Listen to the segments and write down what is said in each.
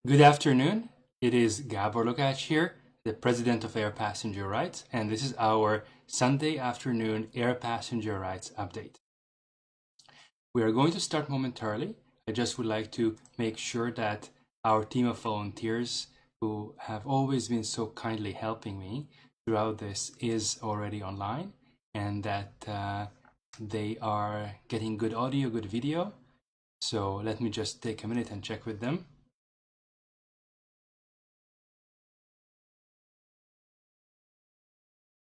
Good afternoon. It is Gabor Lukács here, the President of Air Passenger Rights, and this is our Sunday afternoon Air Passenger Rights update. We are going to start momentarily. I just would like to make sure that our team of volunteers who have always been so kindly helping me throughout this is already online and that they are getting good audio, good video. So let me just take a minute and check with them.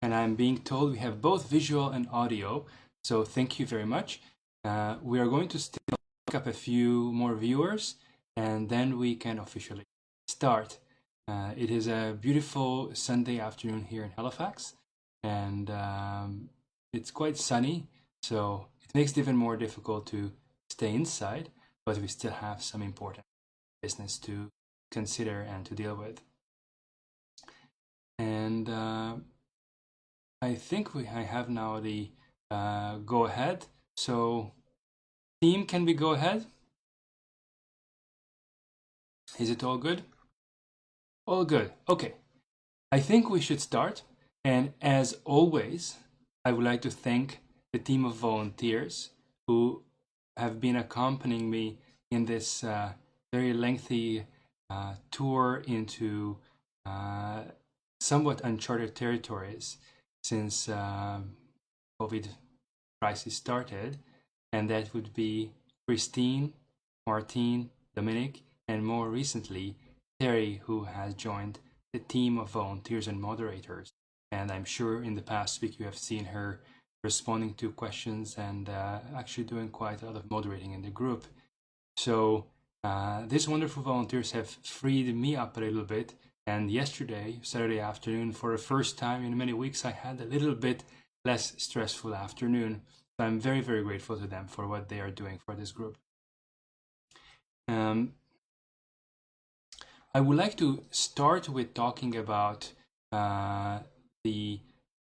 And I'm being told we have both visual and audio, so thank you very much. We are going to still pick up a few more viewers, and then we can officially start. It is a beautiful Sunday afternoon here in Halifax, and it's quite sunny, so it makes it even more difficult to stay inside, but we still have some important business to consider and to deal with. And I think I have now the go ahead. So team, can we go ahead? Is it all good? All good. Okay. I think we should start. And as always, I would like to thank the team of volunteers who have been accompanying me in this very lengthy tour into somewhat uncharted territories since COVID crisis started, and that would be Christine, Martine, Dominic, and more recently Terry, who has joined the team of volunteers and moderators. And I'm sure in the past week you have seen her responding to questions and actually doing quite a lot of moderating in the group. So these wonderful volunteers have freed me up a little bit. And yesterday, Saturday afternoon, for the first time in many weeks, I had a little bit less stressful afternoon. So I'm very, very grateful to them for what they are doing for this group. I would like to start with talking about the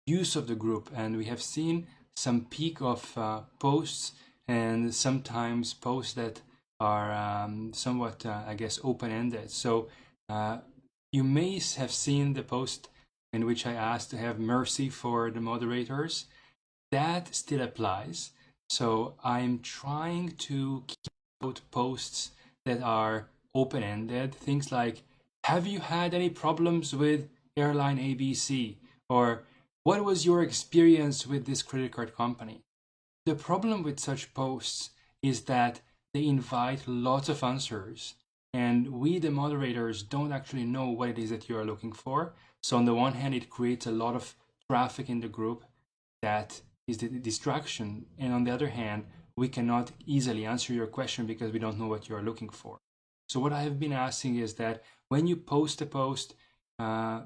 use of the group. And we have seen some peak of posts and sometimes posts that are somewhat, I guess, open-ended. So you may have seen the post in which I asked to have mercy for the moderators. That still applies. So I'm trying to keep out posts that are open-ended. Things like, have you had any problems with Airline ABC? Or what was your experience with this credit card company? The problem with such posts is that they invite lots of answers. And we, the moderators, don't actually know what it is that you are looking for. So on the one hand, it creates a lot of traffic in the group that is the distraction. And on the other hand, we cannot easily answer your question because we don't know what you are looking for. So what I have been asking is that when you post a post,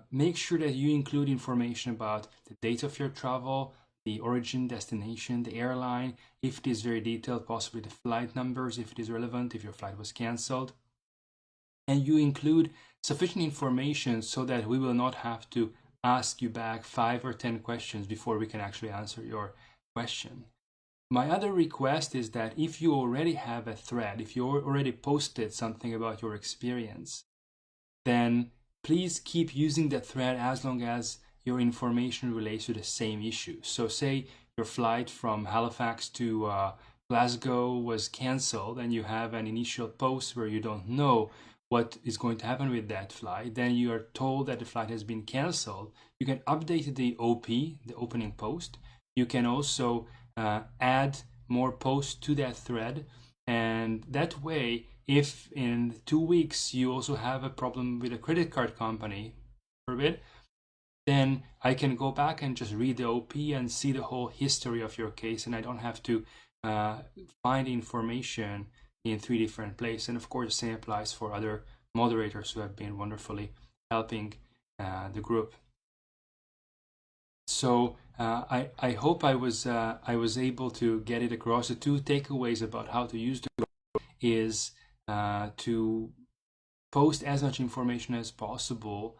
make sure that you include information about the date of your travel, the origin, destination, the airline, if it is very detailed, possibly the flight numbers, if it is relevant, if your flight was cancelled. And you include sufficient information so that we will not have to ask you back 5 or 10 questions before we can actually answer your question. My other request is that if you already have a thread, if you already posted something about your experience, then please keep using that thread as long as your information relates to the same issue. So say your flight from Halifax to Glasgow was cancelled and you have an initial post where you don't know what is going to happen with that flight, then you are told that the flight has been cancelled. You can update the OP, the opening post. You can also add more posts to that thread, and that way, if in 2 weeks you also have a problem with a credit card company, forbid, then I can go back and just read the OP and see the whole history of your case, and I don't have to find information in 3 different places. And of course, the same applies for other moderators who have been wonderfully helping the group. So I hope I was able to get it across. The 2 takeaways about how to use the group is to post as much information as possible,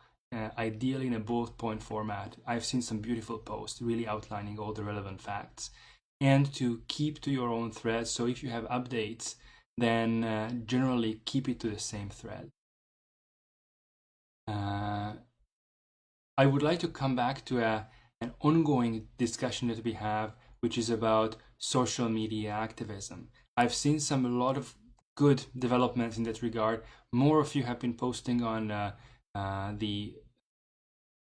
ideally in a bullet point format. I've seen some beautiful posts really outlining all the relevant facts, and to keep to your own thread. So if you have updates, then generally keep it to the same thread. I would like to come back to an ongoing discussion that we have, which is about social media activism. I've seen a lot of good developments in that regard. More of you have been posting on the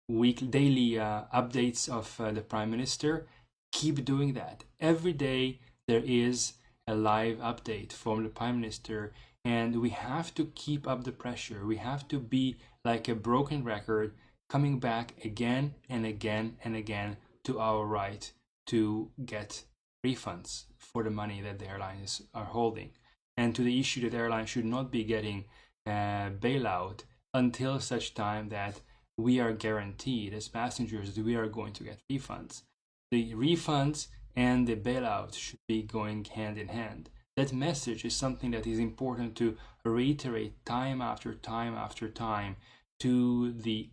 daily updates of the Prime Minister. Keep doing that. Every day there is a live update from the Prime Minister, and we have to keep up the pressure. We have to be like a broken record, coming back again and again and again to our right to get refunds for the money that the airlines are holding, and to the issue that airlines should not be getting bailout until such time that we are guaranteed as passengers that we are going to get refunds. The refunds and the bailout should be going hand in hand. That message is something that is important to reiterate time after time after time to the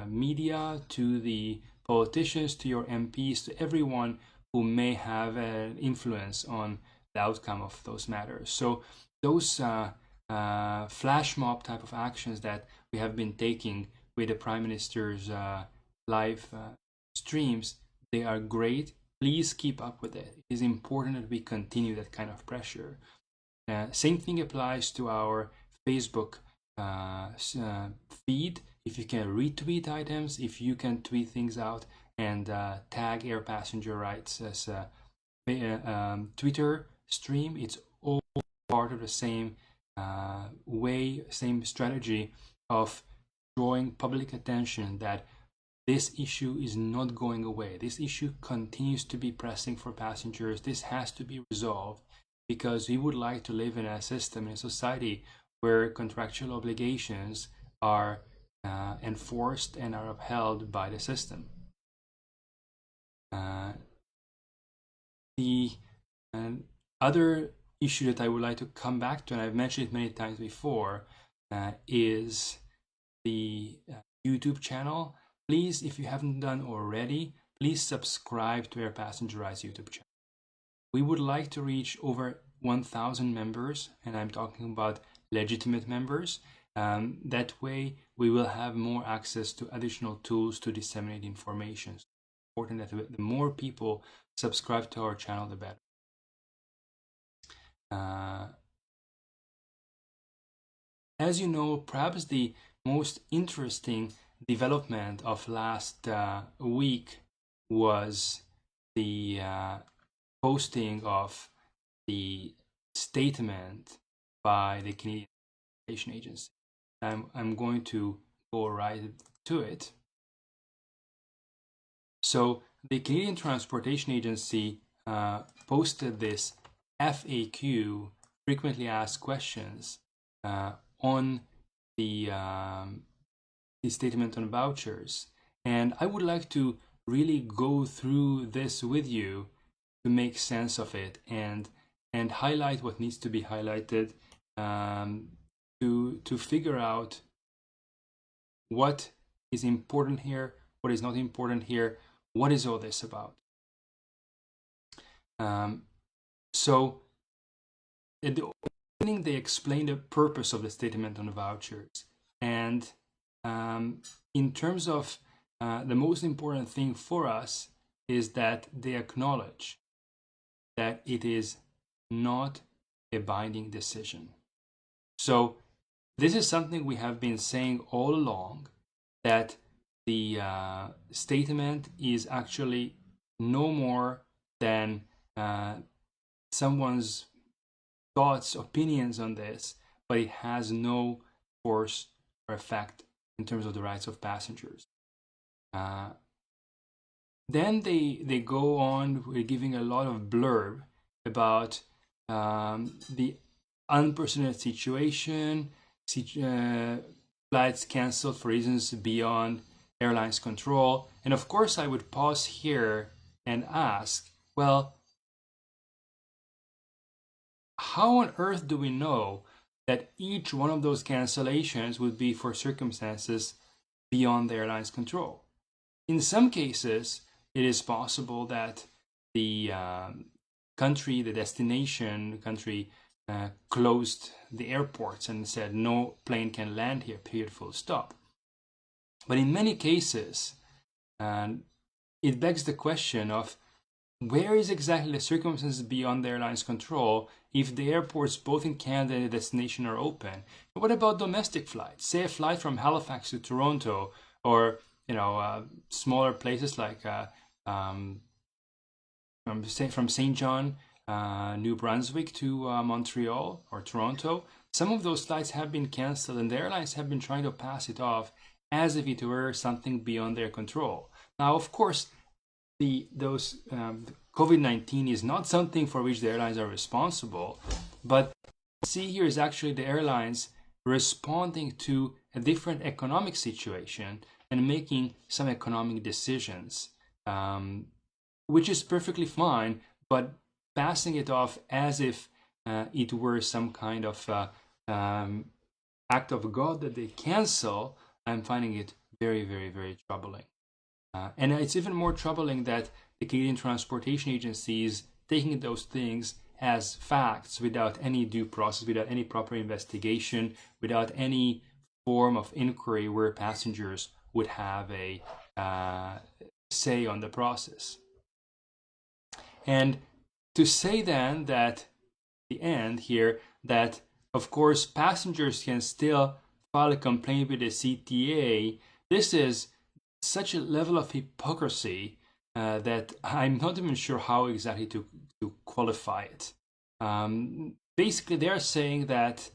media, to the politicians, to your MPs, to everyone who may have an influence on the outcome of those matters. So those flash mob type of actions that we have been taking with the Prime Minister's live streams, they are great. Please keep up with it. It is important that we continue that kind of pressure. Same thing applies to our Facebook feed. If you can retweet items, if you can tweet things out and tag Air Passenger Rights as a Twitter stream, it's all part of the same way, same strategy of drawing public attention that this issue is not going away. This issue continues to be pressing for passengers. This has to be resolved because we would like to live in a system, in a society where contractual obligations are enforced and are upheld by the system. The other issue that I would like to come back to, and I've mentioned it many times before, is the YouTube channel. Please, if you haven't done already, please subscribe to Air Passenger Rights YouTube channel. We would like to reach over 1,000 members, and I'm talking about legitimate members. That way, we will have more access to additional tools to disseminate information. It's important that the more people subscribe to our channel, the better. As you know, perhaps the most interesting development of last week was the posting of the statement by the Canadian Transportation Agency. I'm going to go right to it. So the Canadian Transportation Agency posted this FAQ, frequently asked questions, on the statement on vouchers. And I would like to really go through this with you to make sense of it and highlight what needs to be highlighted, to figure out what is important here, what is not important here, what is all this about. So at the opening, they explain the purpose of the statement on the vouchers. And in terms of the most important thing for us is that they acknowledge that it is not a binding decision. So this is something we have been saying all along, that the statement is actually no more than someone's thoughts, opinions on this, but it has no force or effect in terms of the rights of passengers. Then they go on with giving a lot of blurb about the unprecedented situation, flights cancelled for reasons beyond airlines' control. And of course, I would pause here and ask, well, how on earth do we know that each one of those cancellations would be for circumstances beyond the airline's control? In some cases, it is possible that the country, the destination country, closed the airports and said no plane can land here, period, full stop. But in many cases, it begs the question of where is exactly the circumstances beyond the airline's control if the airports both in Canada and the destination are open? And what about domestic flights? Say a flight from Halifax to Toronto, or smaller places like from St. John, New Brunswick to Montreal or Toronto. Some of those flights have been cancelled, and the airlines have been trying to pass it off as if it were something beyond their control. Now, of course, COVID-19 is not something for which the airlines are responsible, but see here is actually the airlines responding to a different economic situation and making some economic decisions, which is perfectly fine, but passing it off as if it were some kind of act of God that they cancel, I'm finding it very, very, very troubling. And it's even more troubling that the Canadian Transportation Agency is taking those things as facts without any due process, without any proper investigation, without any form of inquiry where passengers would have a say on the process. And to say then that the end here, that of course passengers can still file a complaint with the CTA, this is such a level of hypocrisy that I'm not even sure how exactly to qualify it. Basically, they're saying that,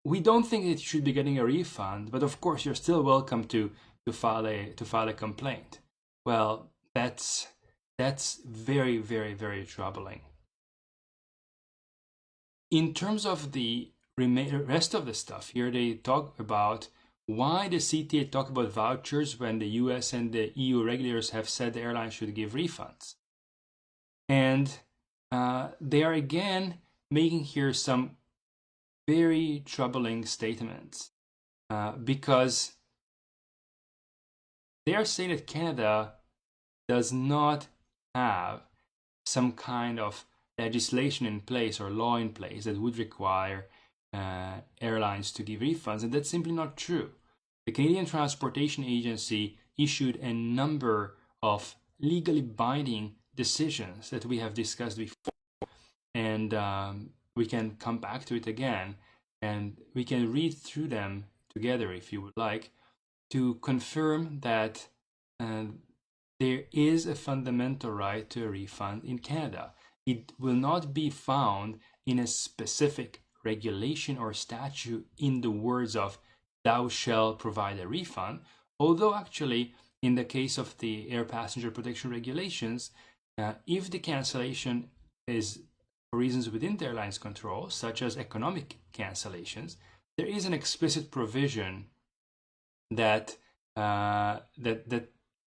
we don't think it should be getting a refund, but of course you're still welcome to file a complaint. Well, that's very, very, very troubling. In terms of the rest of the stuff here, they talk about why the CTA talk about vouchers when the US and the EU regulators have said the airlines should give refunds. And they are again making here some very troubling statements because they are saying that Canada does not have some kind of legislation in place or law in place that would require airlines to give refunds, and that's simply not true. The Canadian Transportation Agency issued a number of legally binding decisions that we have discussed before, and we can come back to it again, and we can read through them together if you would like, to confirm that there is a fundamental right to a refund in Canada. It will not be found in a specific regulation or statute in the words of "thou shalt provide a refund," although actually in the case of the air passenger protection regulations, if the cancellation is for reasons within the airline's control, such as economic cancellations, there is an explicit provision that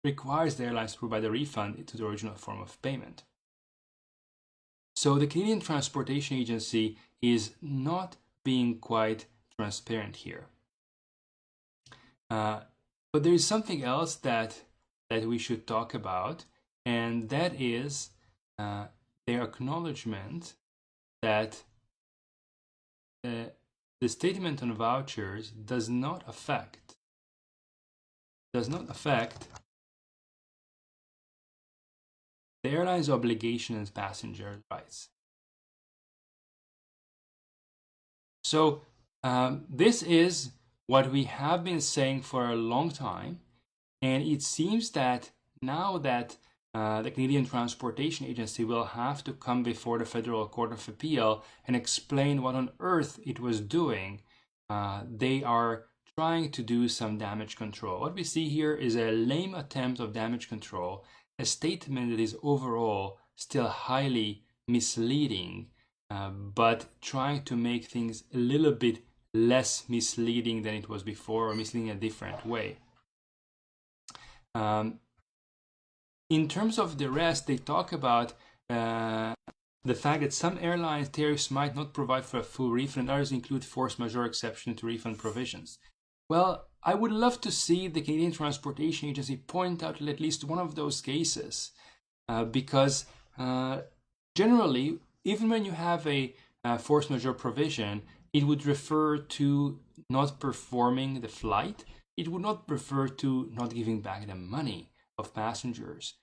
requires the airlines to provide a refund to the original form of payment. So the Canadian Transportation Agency is not being quite transparent here. But there is something else that we should talk about, and that is their acknowledgement that the statement on vouchers does not affect the airline's obligation and passenger rights. So this is what we have been saying for a long time, and it seems that now that the Canadian Transportation Agency will have to come before the Federal Court of Appeal and explain what on earth it was doing, they are trying to do some damage control. What we see here is a lame attempt of damage control, a statement that is overall still highly misleading, but trying to make things a little bit less misleading than it was before, or misleading in a different way. In terms of the rest, they talk about the fact that some airlines tariffs might not provide for a full refund, and others include force majeure exception to refund provisions. Well, I would love to see the Canadian Transportation Agency point out at least one of those cases, because generally, even when you have a force majeure provision, it would refer to not performing the flight. It would not refer to not giving back the money of passengers.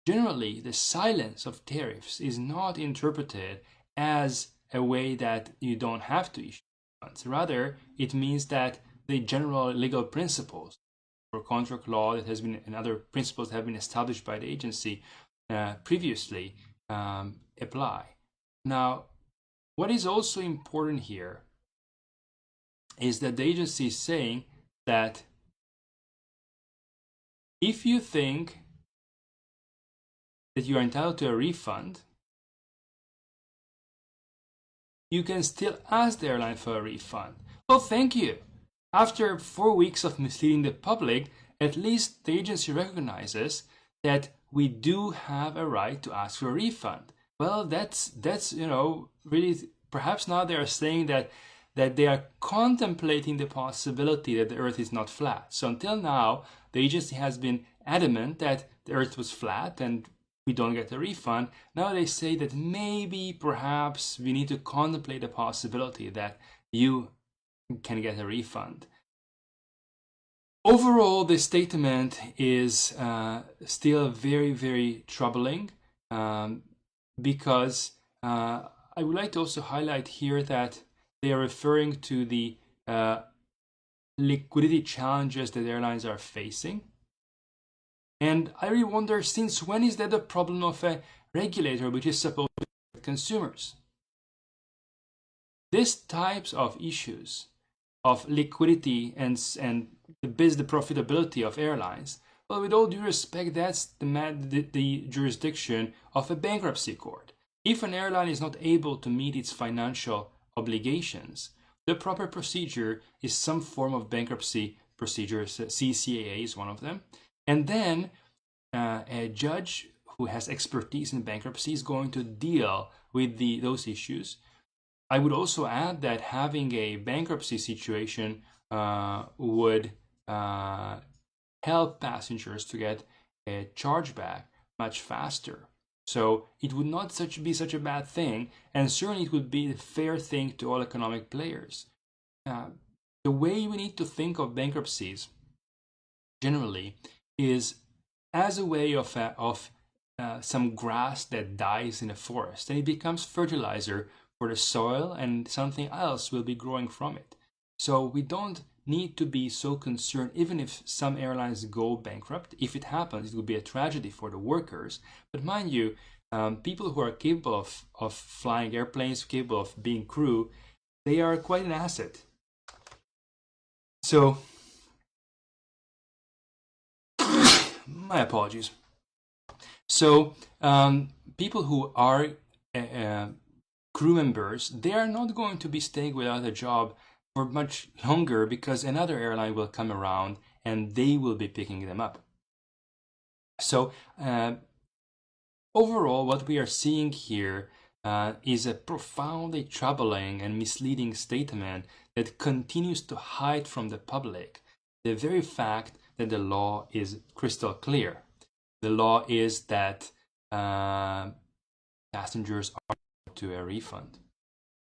Generally, the silence of tariffs is not interpreted as a way that you don't have to issue refunds. Rather, it means that the general legal principles for contract law that has been and other principles that have been established by the agency previously apply. Now, what is also important here is that the agency is saying that if you think that you are entitled to a refund, you can still ask the airline for a refund. Well, thank you. After 4 weeks of misleading the public, at least the agency recognizes that we do have a right to ask for a refund. Well, that's really, perhaps now they are saying that they are contemplating the possibility that the earth is not flat. So until now, the agency has been adamant that the earth was flat and we don't get a refund. Now they say that maybe, perhaps, we need to contemplate the possibility that you can get a refund. Overall, this statement is still very, very troubling because I would like to also highlight here that they are referring to the liquidity challenges that airlines are facing. And I really wonder, since when is that a problem of a regulator which is supposed to protect consumers? These types of issues of liquidity and the profitability of airlines, well, with all due respect, that's the jurisdiction of a bankruptcy court. If an airline is not able to meet its financial obligations, the proper procedure is some form of bankruptcy procedure. CCAA is one of them. And then a judge who has expertise in bankruptcy is going to deal with those issues. I would also add that having a bankruptcy situation would help passengers to get a chargeback much faster. So it would not be such a bad thing, and certainly it would be a fair thing to all economic players. The way we need to think of bankruptcies generally is as a way of some grass that dies in a forest, and it becomes fertilizer for the soil, and something else will be growing from it. So we don't need to be so concerned, even if some airlines go bankrupt. If it happens, it would be a tragedy for the workers. But mind you, people who are capable of flying airplanes, capable of being crew, they are quite an asset. So, my apologies. So, people who are crew members, they are not going to be staying without a job for much longer, because another airline will come around and they will be picking them up. So overall, what we are seeing here is a profoundly troubling and misleading statement that continues to hide from the public the very fact that the law is crystal clear. The law is that passengers are entitled to a refund.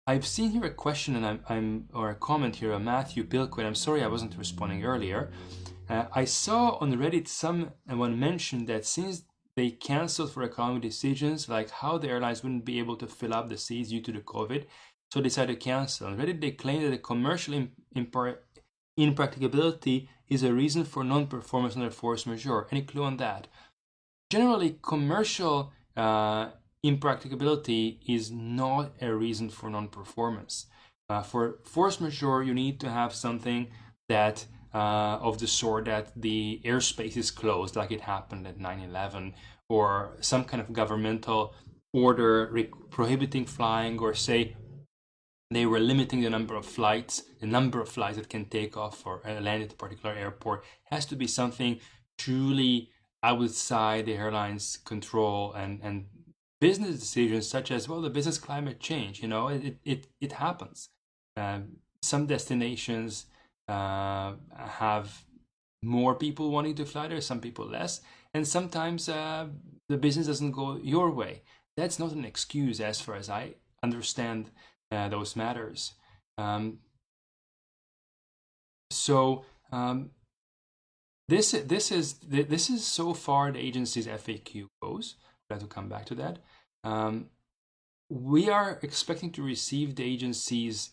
I've seen here a question or a comment here, Matthew Pilquin. I'm sorry I wasn't responding earlier. I saw on Reddit someone mentioned that since they canceled for economic decisions, like how the airlines wouldn't be able to fill up the seats due to the COVID, so they decided to cancel. On Reddit, they claim that the commercial impracticability is a reason for non-performance under force majeure. Any clue on that? Generally, commercial impracticability is not a reason for non-performance. For force majeure, you need to have something that of the sort that the airspace is closed, like it happened at 9/11, or some kind of governmental order prohibiting flying, or say they were limiting the number of flights that can take off or land at a particular airport. It has to be something truly outside the airline's control, and business decisions such as, well, the business climate change, it happens. Some destinations have more people wanting to fly there, some people less, and sometimes the business doesn't go your way. That's not an excuse as far as I understand those matters. This is so far the agency's FAQ goes. We'll have to come back to that. We are expecting to receive the agency's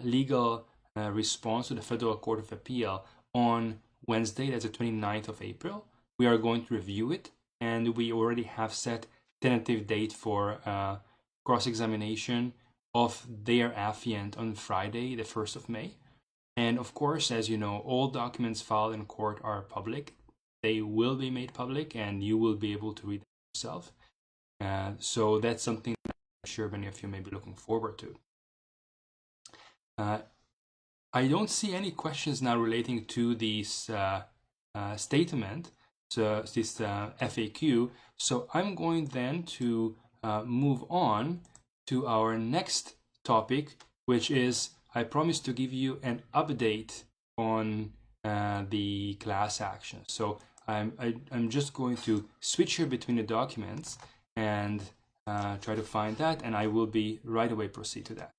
legal response to the Federal Court of Appeal on Wednesday, that's the 29th of April. We are going to review it, and we already have set tentative date for cross-examination of their affiant on Friday, the 1st of May. And of course, as you know, all documents filed in court are public. They will be made public, and you will be able to read them yourself. So that's something I'm sure many of you may be looking forward to. I don't see any questions now relating to this statement, so this FAQ. So I'm going then to move on to our next topic, which is I promised to give you an update on the class action. So I'm just going to switch here between the documents and try to find that, and I will be right away proceed to that.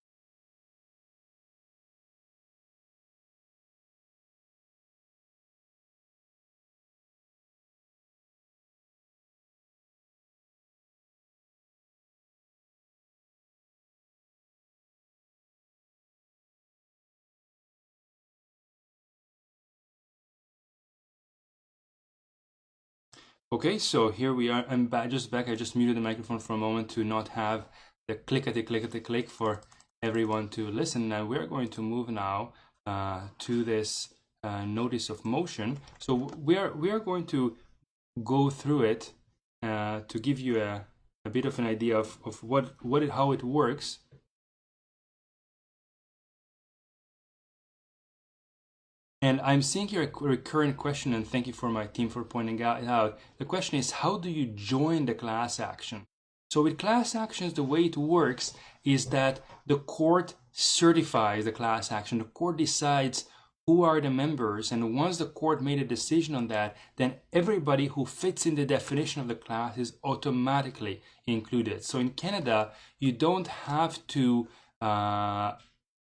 Okay, so here we are. I'm just back. I just muted the microphone for a moment to not have the click for everyone to listen. Now we're going to move now to this notice of motion. So we are going to go through it to give you a bit of an idea of how it works. And I'm seeing here a recurrent question, and thank you for my team for pointing out. The question is, how do you join the class action? So with class actions, the way it works is that the court certifies the class action. The court decides who are the members, and once the court made a decision on that, then everybody who fits in the definition of the class is automatically included. So in Canada, you don't have to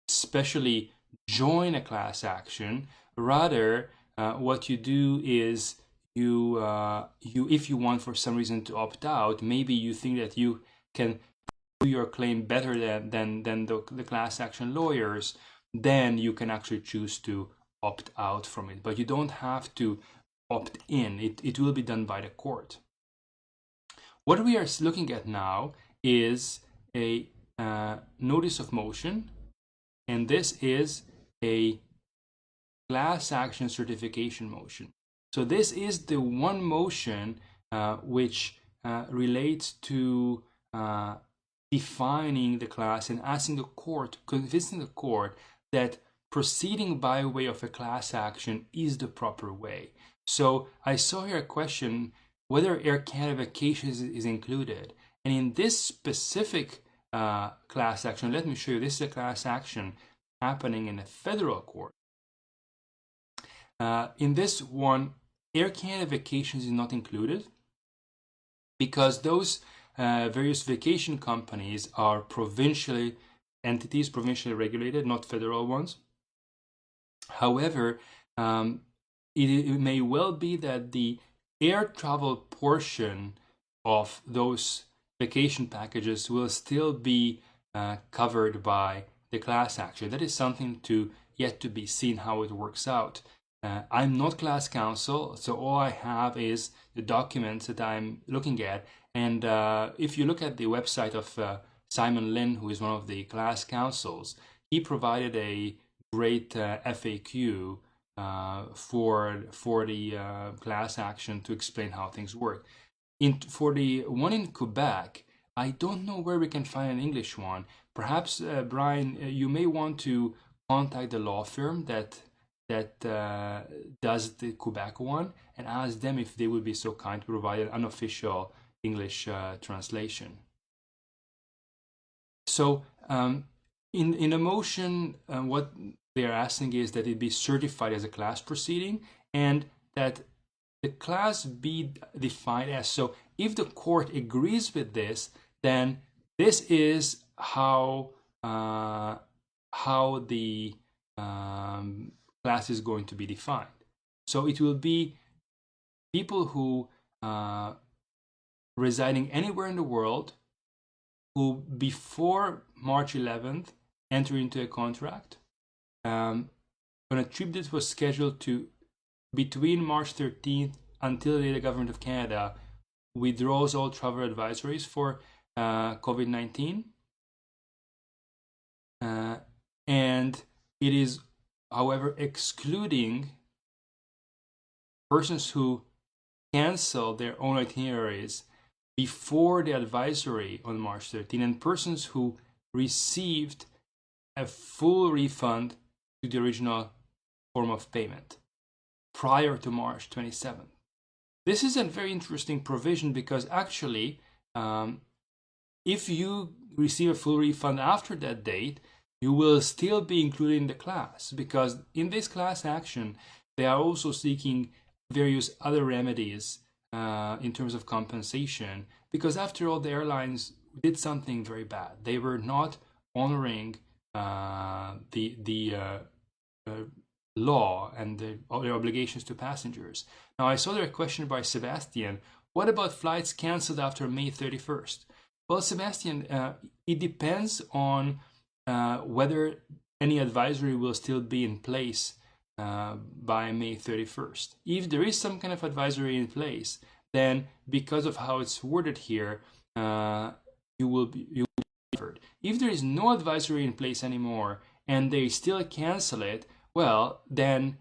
specially join a class action. Rather, what you do is you if you want for some reason to opt out, maybe you think that you can do your claim better than the class action lawyers, then you can actually choose to opt out from it. But you don't have to opt in. It will be done by the court. What we are looking at now is a notice of motion, and this is a class action certification motion. So this is the one motion which relates to defining the class and asking the court, convincing the court that proceeding by way of a class action is the proper way. So I saw here a question whether Air Canada Vacations is included. And in this specific class action, let me show you, this is a class action happening in a federal court. In this one, Air Canada Vacations is not included because those various vacation companies are provincially entities, provincially regulated, not federal ones. However, it may well be that the air travel portion of those vacation packages will still be covered by the class action. That is something yet to be seen how it works out. I'm not class counsel, so all I have is the documents that I'm looking at. And if you look at the website of Simon Lin, who is one of the class counsels, he provided a great FAQ for the class action to explain how things work. For the one in Quebec, I don't know where we can find an English one. Perhaps, Brian, you may want to contact the law firm that does the Quebec one and ask them if they would be so kind to provide an unofficial English translation. So in a motion, what they're asking is that it be certified as a class proceeding and that the class be defined as. So if the court agrees with this, then this is how how the class is going to be defined. So it will be people who residing anywhere in the world who before March 11th enter into a contract on a trip that was scheduled to between March 13th until the day the Government of Canada withdraws all travel advisories for COVID-19. And it is, however, excluding persons who cancel their own itineraries before the advisory on March 13 and persons who received a full refund to the original form of payment prior to March 27th. This is a very interesting provision because actually, if you receive a full refund after that date, you will still be included in the class, because in this class action, they are also seeking various other remedies in terms of compensation, because after all, the airlines did something very bad. They were not honoring the law and their obligations to passengers. Now, I saw there a question by Sebastian. What about flights cancelled after May 31st? Well, Sebastian, it depends on whether any advisory will still be in place by May 31st. If there is some kind of advisory in place, then because of how it's worded here, you will be covered. If there is no advisory in place anymore and they still cancel it, well, then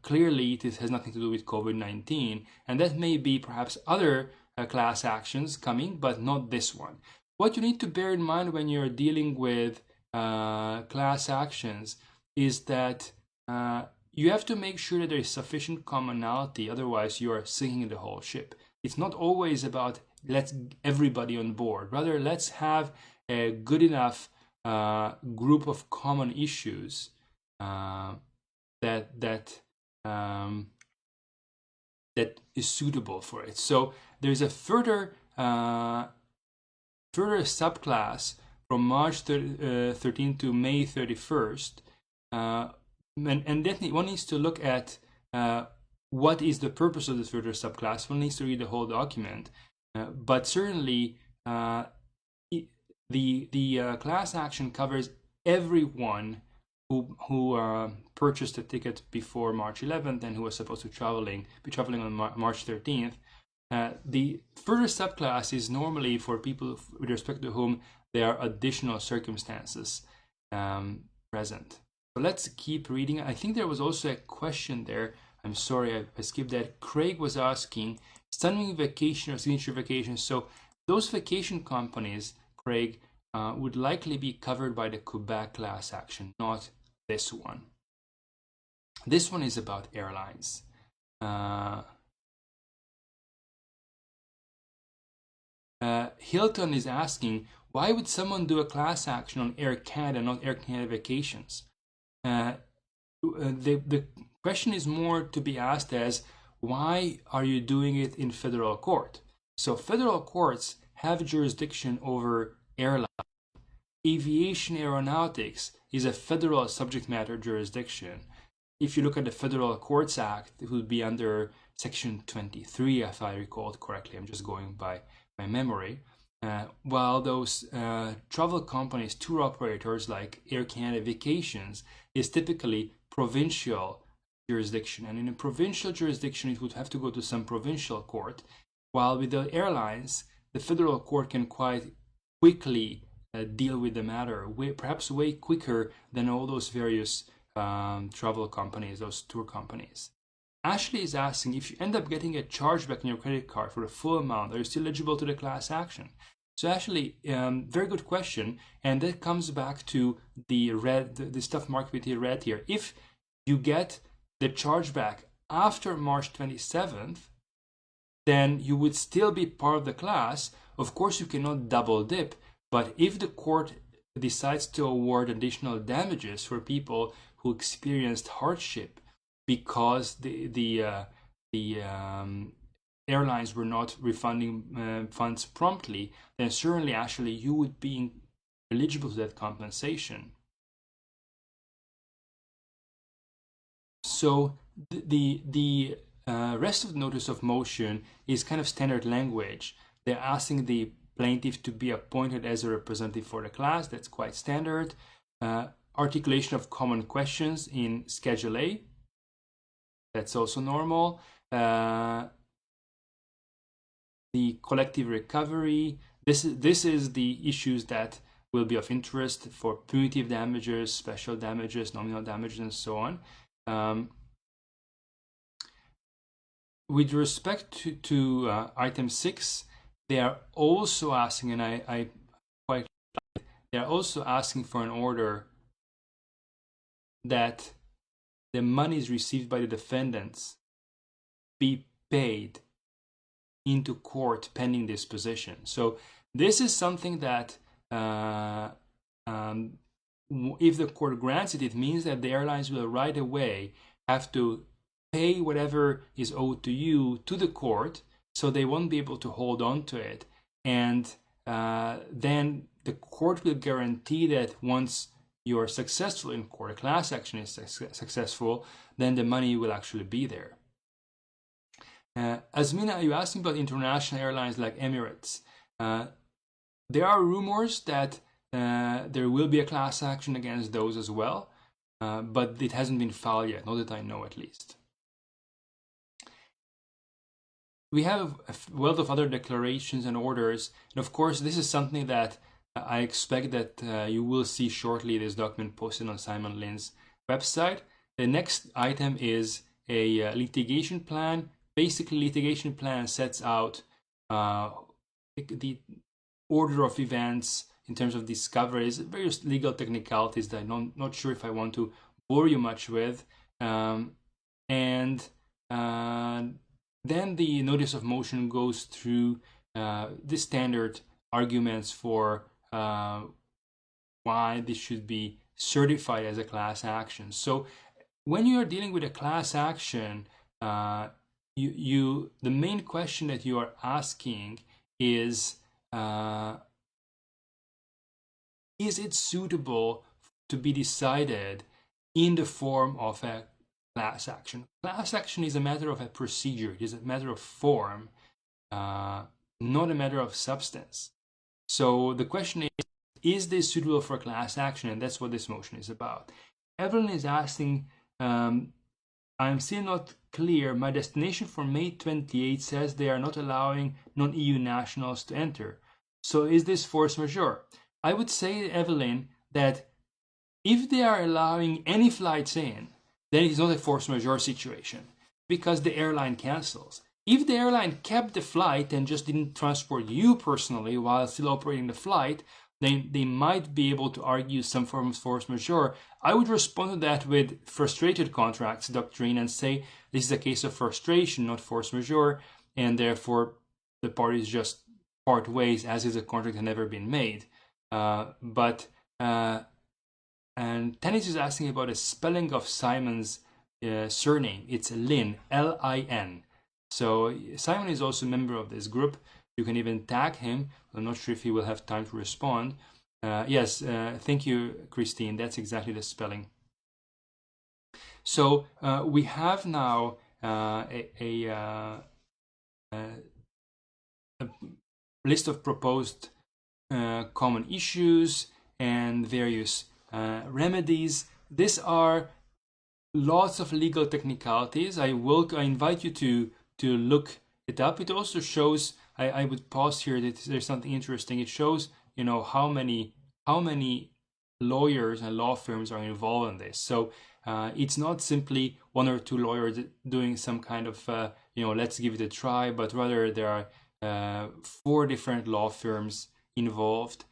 clearly it has nothing to do with COVID-19, and that may be perhaps other class actions coming, but not this one. What you need to bear in mind when you're dealing with class actions is that you have to make sure that there is sufficient commonality, otherwise you are sinking the whole ship. It's not always about let's everybody on board. Rather, let's have a good enough group of common issues that is suitable for it. So there's a further subclass from March 13 to May 31st, and definitely one needs to look at what is the purpose of this further subclass. One needs to read the whole document, but certainly the class action covers everyone who purchased a ticket before March 11th and who was supposed to be traveling on March 13th. The further subclass is normally for people with respect to whom there are additional circumstances present. So let's keep reading. I think there was also a question there. I'm sorry, I skipped that. Craig was asking, stunning vacation or signature vacation. So those vacation companies, Craig, would likely be covered by the Quebec class action, not this one. This one is about airlines. Hilton is asking, why would someone do a class action on Air Canada, not Air Canada Vacations? The question is more to be asked as, why are you doing it in federal court? So federal courts have jurisdiction over airlines. Aviation aeronautics is a federal subject matter jurisdiction. If you look at the Federal Courts Act, it would be under Section 23, if I recall correctly. I'm just going by my memory. While those travel companies, tour operators like Air Canada Vacations, is typically provincial jurisdiction. And in a provincial jurisdiction, it would have to go to some provincial court. While with the airlines, the federal court can quite quickly deal with the matter, perhaps way quicker than all those various travel companies, those tour companies. Ashley is asking, if you end up getting a chargeback on your credit card for the full amount, are you still eligible to the class action? So Ashley, very good question, and that comes back to the stuff marked with the red here. If you get the chargeback after March 27th, then you would still be part of the class. Of course, you cannot double dip, but if the court decides to award additional damages for people who experienced hardship because the airlines were not refunding funds promptly, then certainly, actually, you would be eligible to that compensation. So the rest of the notice of motion is kind of standard language. They're asking the plaintiff to be appointed as a representative for the class. That's quite standard. Articulation of common questions in Schedule A. That's also normal. The collective recovery. This is the issues that will be of interest for punitive damages, special damages, nominal damages, and so on. With respect to item 6, they are also asking, and I quite like it, they are also asking for an order that the monies received by the defendants be paid into court pending disposition. So this is something that if the court grants it, it means that the airlines will right away have to pay whatever is owed to you to the court, so they won't be able to hold on to it. And then the court will guarantee that once you're successful in court, a class action is successful, then the money will actually be there. Azmina, you asking about international airlines like Emirates. There are rumors that there will be a class action against those as well, but it hasn't been filed yet, not that I know at least. We have a wealth of other declarations and orders, and of course this is something that I expect that you will see shortly. This document posted on Simon Lynn's website. The next item is a litigation plan. Basically, litigation plan sets out the order of events in terms of discoveries, various legal technicalities that I'm not sure if I want to bore you much with. Then the notice of motion goes through the standard arguments for why this should be certified as a class action. So when you are dealing with a class action, the main question that you are asking is it suitable to be decided in the form of a class action? Class action is a matter of a procedure. It is a matter of form, not a matter of substance. So the question is this suitable for a class action? And that's what this motion is about. Evelyn is asking, I'm still not clear. My destination for May 28 says they are not allowing non-EU nationals to enter. So is this force majeure? I would say, Evelyn, that if they are allowing any flights in, then it is not a force majeure situation because the airline cancels. If the airline kept the flight and just didn't transport you personally while still operating the flight, then they might be able to argue some form of force majeure. I would respond to that with frustrated contracts doctrine and say this is a case of frustration, not force majeure, and therefore the parties just part ways as if the contract had never been made. And Tennis is asking about the spelling of Simon's surname. It's Lin, L-I-N. So Simon is also a member of this group. You can even tag him. I'm not sure if he will have time to respond. Yes, thank you, Christine. That's exactly the spelling. So we have now a list of proposed common issues and various remedies. These are lots of legal technicalities. I invite you to look it up. It also shows, I would pause here, that there's something interesting. It shows, how many lawyers and law firms are involved in this. So it's not simply one or two lawyers doing some kind of let's give it a try, but rather there are 4 different law firms involved,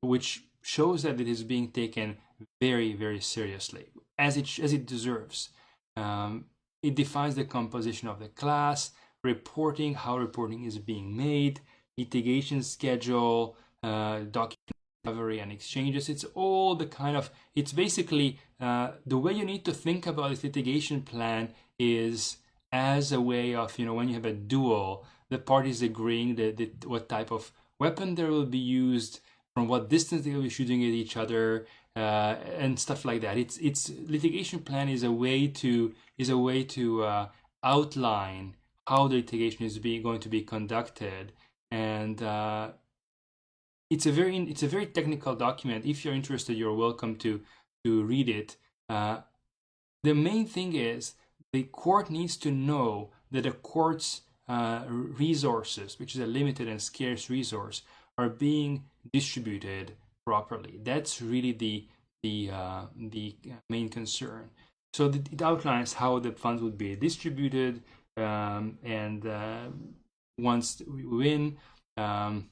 which shows that it is being taken very, very seriously, as it deserves. It defines the composition of the class, reporting, how reporting is being made, litigation schedule, document recovery and exchanges. It's all the kind of, it's basically the way you need to think about this litigation plan is as a way of, when you have a duel, the parties agreeing that what type of weapon there will be used, from what distance they will be shooting at each other, and stuff like that. It's litigation plan is a way to outline how the litigation is going to be conducted, and it's a very technical document. If you're interested, you're welcome to read it. The main thing is the court needs to know that the court's resources, which is a limited and scarce resource, are being distributed properly. That's really the main concern. So it outlines how the funds would be distributed, and once we win, and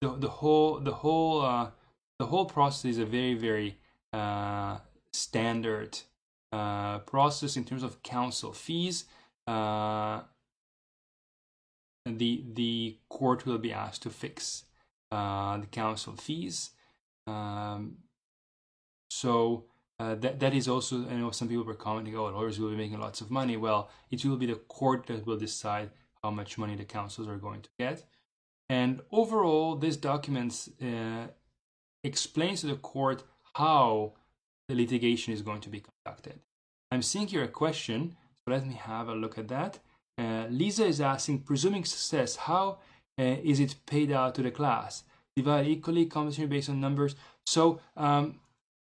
the whole process is a very standard process in terms of counsel fees. The court will be asked to fix the counsel fees. That is also, I know some people were commenting, oh, lawyers will be making lots of money. Well, it will be the court that will decide how much money the counsels are going to get. And overall, this document explains to the court how the litigation is going to be conducted. I'm seeing here a question, so let me have a look at that. Lisa is asking, presuming success, how is it paid out to the class? Divided equally, compensation based on numbers. So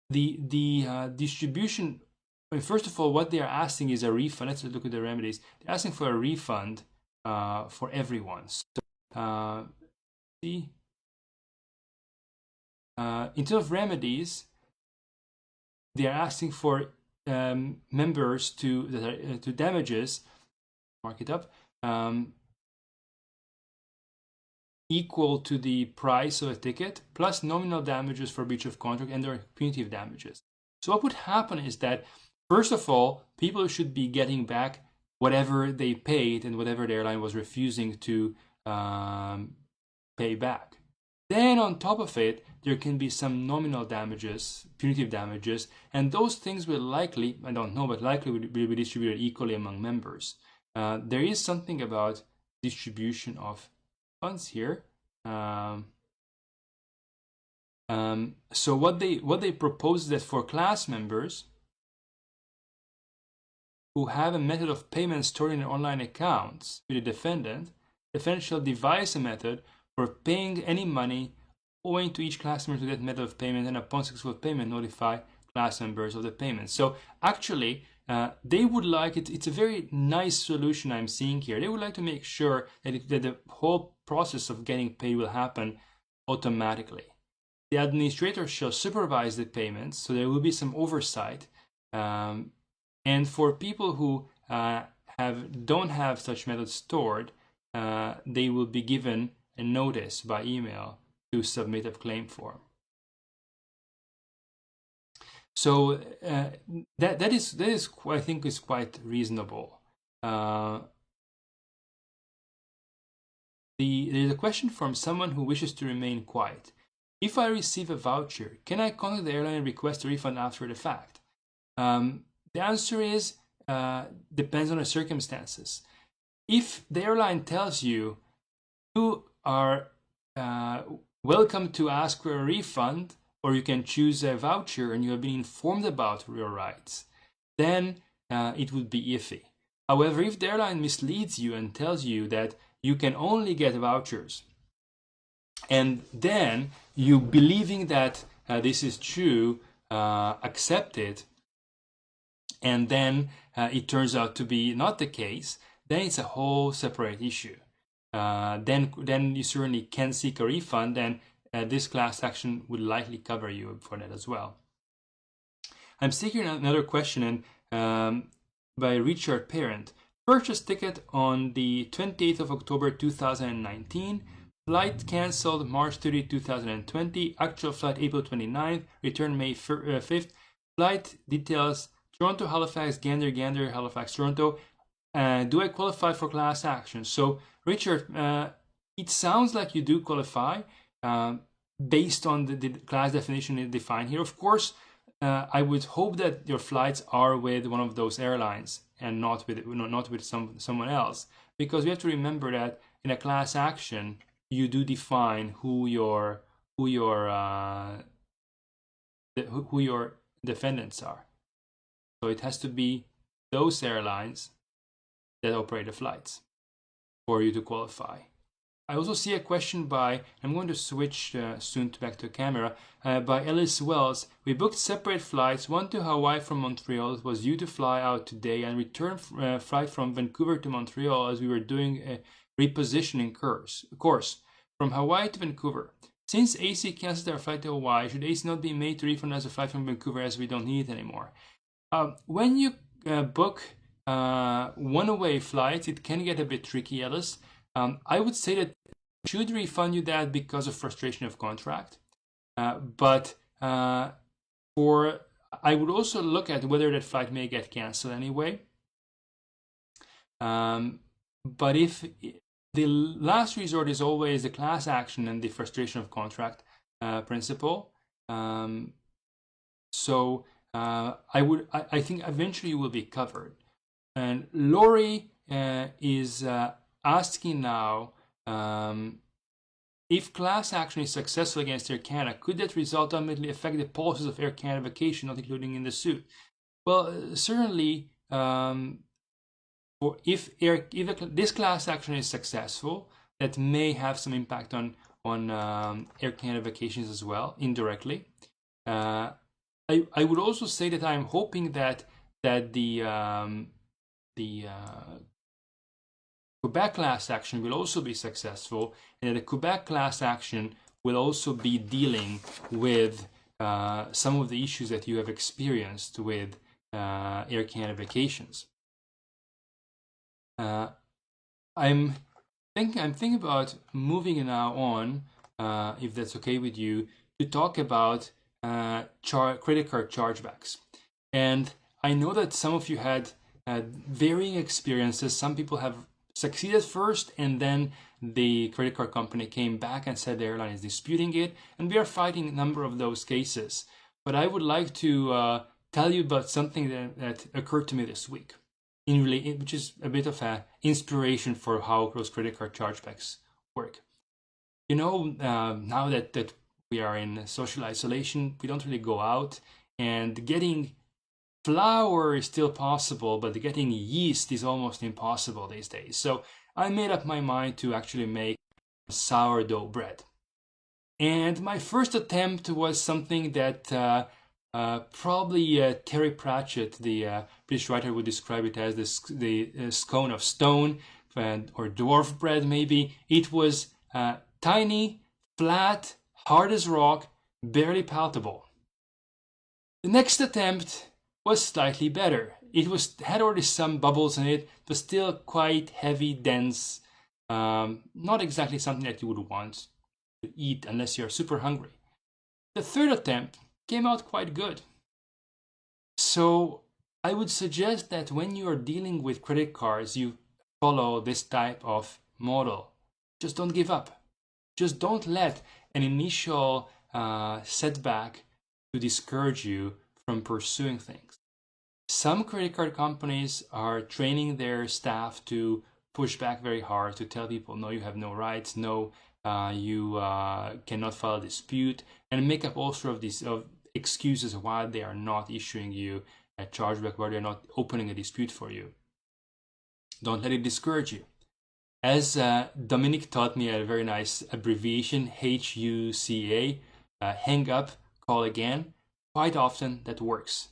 the distribution, first of all, what they are asking is a refund. Let's look at the remedies. They're asking for a refund for everyone. So, in terms of remedies, they are asking for members to damages, mark it up, equal to the price of a ticket plus nominal damages for breach of contract and their punitive damages. So what would happen is that, first of all, people should be getting back whatever they paid and whatever the airline was refusing to pay back. Then on top of it, there can be some nominal damages, punitive damages, and those things will likely, I don't know, but likely will be distributed equally among members. There is something about distribution of funds here. So what they propose is that for class members who have a method of payment stored in their online accounts with the defendant shall devise a method for paying any money owing to each class member to that method of payment, and upon successful payment notify class members of the payment. So actually, they would like it. It's a very nice solution I'm seeing here. They would like to make sure that the whole process of getting paid will happen automatically. The administrator shall supervise the payments, so there will be some oversight. And for people who don't have such methods stored, they will be given a notice by email to submit a claim form. So that is I think is quite reasonable. There's a question from someone who wishes to remain quiet. If I receive a voucher, can I contact the airline and request a refund after the fact? The answer is depends on the circumstances. If the airline tells you you are welcome to ask for a refund, or you can choose a voucher and you have been informed about your rights, then it would be iffy. However, if the airline misleads you and tells you that you can only get vouchers, and then you believing that this is true, accept it, and then it turns out to be not the case, then it's a whole separate issue. Then you certainly can seek a refund, and this class action would likely cover you for that as well. I'm seeking another question by Richard Parent. Purchase ticket on the 28th of October 2019. Flight cancelled March 30, 2020. Actual flight April 29th. Return May 5th. Flight details: Toronto, Halifax, Gander, Gander, Halifax, Toronto. Do I qualify for class action? So, Richard, it sounds like you do qualify based on the class definition defined here. Of course, I would hope that your flights are with one of those airlines and not with someone else, because we have to remember that in a class action, you do define who your defendants are. So it has to be those airlines that operate the flights for you to qualify. I also see a question by, I'm going to switch soon back to camera, by Ellis Wells. We booked separate flights, one to Hawaii from Montreal. It was due to fly out today, and return flight from Vancouver to Montreal as we were doing a repositioning course from Hawaii to Vancouver. Since AC canceled our flight to Hawaii, should AC not be made to refund us a flight from Vancouver as we don't need it anymore? When you book one-way flights, it can get a bit tricky, Ellis. I would say that should refund you that because of frustration of contract, but I would also look at whether that flight may get canceled anyway. But if the last resort is always the class action and the frustration of contract principle, so I think eventually you will be covered. And Lori is asking now, if class action is successful against Air Canada, could that result ultimately affect the policies of Air Canada Vacation, not including in the suit? Well, certainly, if this class action is successful, that may have some impact on Air Canada Vacations as well, indirectly. I would also say that I'm hoping that the Quebec class action will also be successful, and that the Quebec class action will also be dealing with some of the issues that you have experienced with Air Canada Vacations. I'm thinking about moving now on, if that's okay with you, to talk about credit card chargebacks. And I know that some of you had varying experiences. Some people have succeeded first, and then the credit card company came back and said the airline is disputing it, and we are fighting a number of those cases. But I would like to tell you about something that occurred to me this week, which is a bit of an inspiration for how those credit card chargebacks work. You know, now that we are in social isolation, we don't really go out, and getting flour is still possible, but getting yeast is almost impossible these days. So I made up my mind to actually make sourdough bread. And my first attempt was something that probably Terry Pratchett, the British writer, would describe it as the scone of stone, or dwarf bread maybe. It was tiny, flat, hard as rock, barely palatable. The next attempt was slightly better. It had already some bubbles in it, but still quite heavy, dense. Not exactly something that you would want to eat unless you're super hungry. The third attempt came out quite good. So I would suggest that when you are dealing with credit cards, you follow this type of model. Just don't give up. Just don't let an initial setback to discourage you from pursuing things. Some credit card companies are training their staff to push back very hard, to tell people, no, you have no rights, no, you cannot file a dispute, and make up all sorts of excuses why they are not issuing you a chargeback, why they're not opening a dispute for you. Don't let it discourage you. As Dominic taught me a very nice abbreviation, HUCA, hang up, call again. Quite often that works.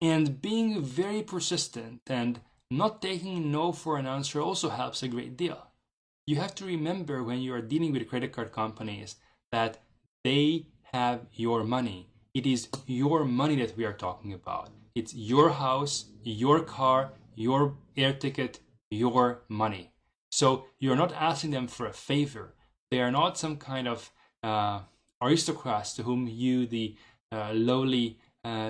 And being very persistent and not taking no for an answer also helps a great deal. You have to remember when you are dealing with credit card companies that they have your money. It is your money that we are talking about. It's your house, your car, your air ticket, your money. So you're not asking them for a favor. They are not some kind of aristocrats to whom you, the lowly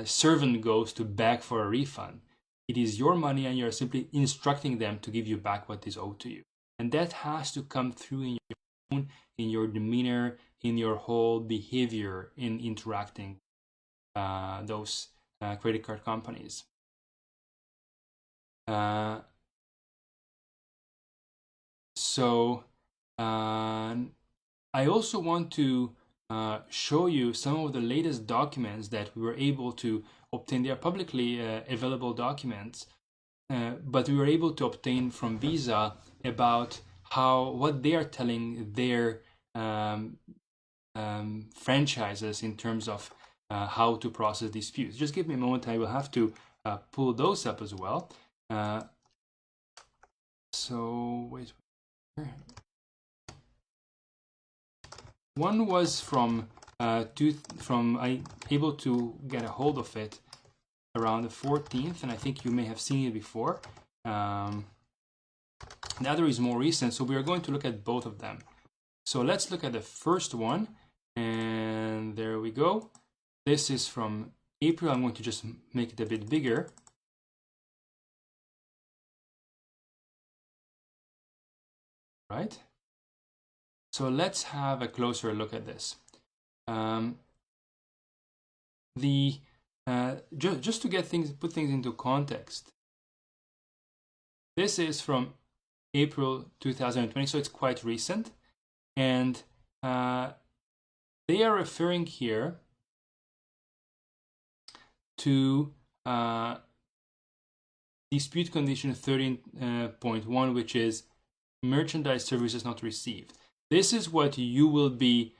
servant, goes to beg for a refund. It is your money, and you're simply instructing them to give you back what is owed to you. And that has to come through in your tone, in your demeanor, in your whole behavior in interacting those credit card companies. So I also want to show you some of the latest documents that we were able to obtain. They are publicly available documents, but we were able to obtain from Visa about what they are telling their franchises in terms of how to process disputes. Just give me a moment. I will have to pull those up as well. So wait. One was from I able to get a hold of it around the 14th, and I think you may have seen it before. The other is more recent, so we are going to look at both of them. So let's look at the first one, and there we go. This is from April. I'm going to just make it a bit bigger. Right? So let's have a closer look at this. Just to get put things into context. This is from April 2020, so it's quite recent, and they are referring here to dispute condition 13.1, which is merchandise services not received. This is what you will be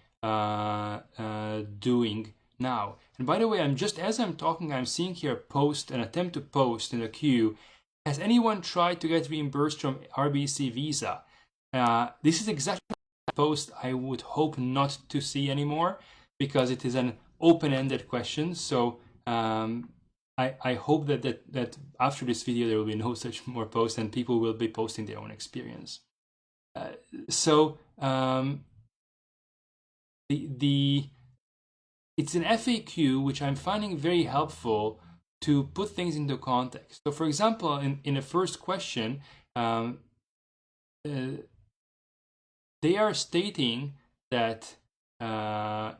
doing now. And by the way, as I'm talking, I'm seeing here an attempt to post in the queue. Has anyone tried to get reimbursed from RBC Visa? This is exactly the post I would hope not to see anymore, because it is an open-ended question. So I hope that after this video there will be no such more posts, and people will be posting their own experience. It's an FAQ which I'm finding very helpful to put things into context. So for example, in the first question, they are stating that the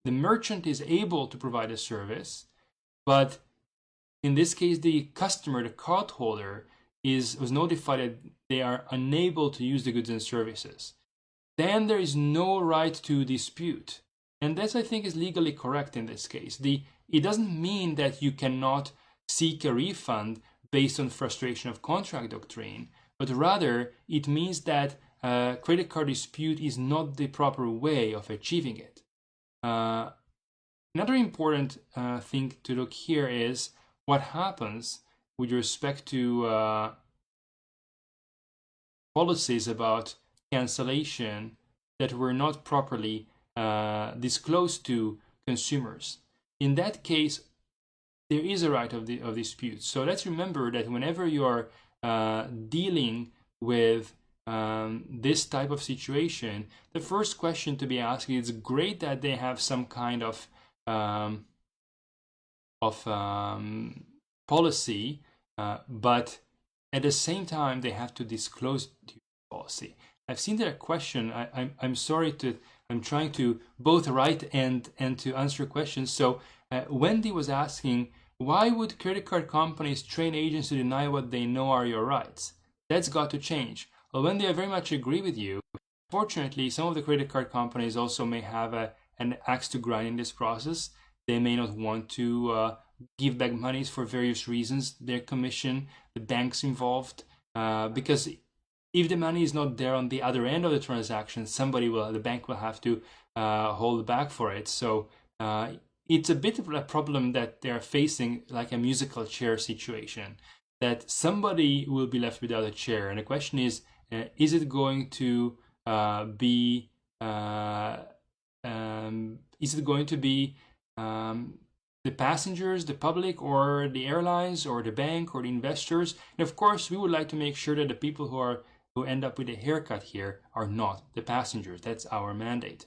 merchant is able to provide a service, but in this case the customer, the cardholder, was notified that they are unable to use the goods and services. Then there is no right to dispute. And that, I think, is legally correct in this case. It doesn't mean that you cannot seek a refund based on frustration of contract doctrine, but rather it means that a credit card dispute is not the proper way of achieving it. Another important thing to look here is what happens with respect to policies about cancellation that were not properly disclosed to consumers. In that case, there is a right of dispute. So let's remember that whenever you are dealing with this type of situation, the first question to be asked is, great that they have some kind of policy, but at the same time they have to disclose the policy. I've seen that question. I'm sorry I'm trying to both write and to answer questions. So Wendy was asking, why would credit card companies train agents to deny what they know are your rights? That's got to change. Well, Wendy, I very much agree with you. Fortunately, some of the credit card companies also may have an axe to grind in this process. They may not want to give back monies for various reasons, their commission, the banks involved, because if the money is not there on the other end of the transaction, the bank will have to hold back for it. So it's a bit of a problem that they're facing, like a musical chair situation, that somebody will be left without a chair. And the question is it going to be the passengers, the public, or the airlines, or the bank, or the investors? And of course, we would like to make sure that the people who end up with a haircut here are not the passengers. That's our mandate.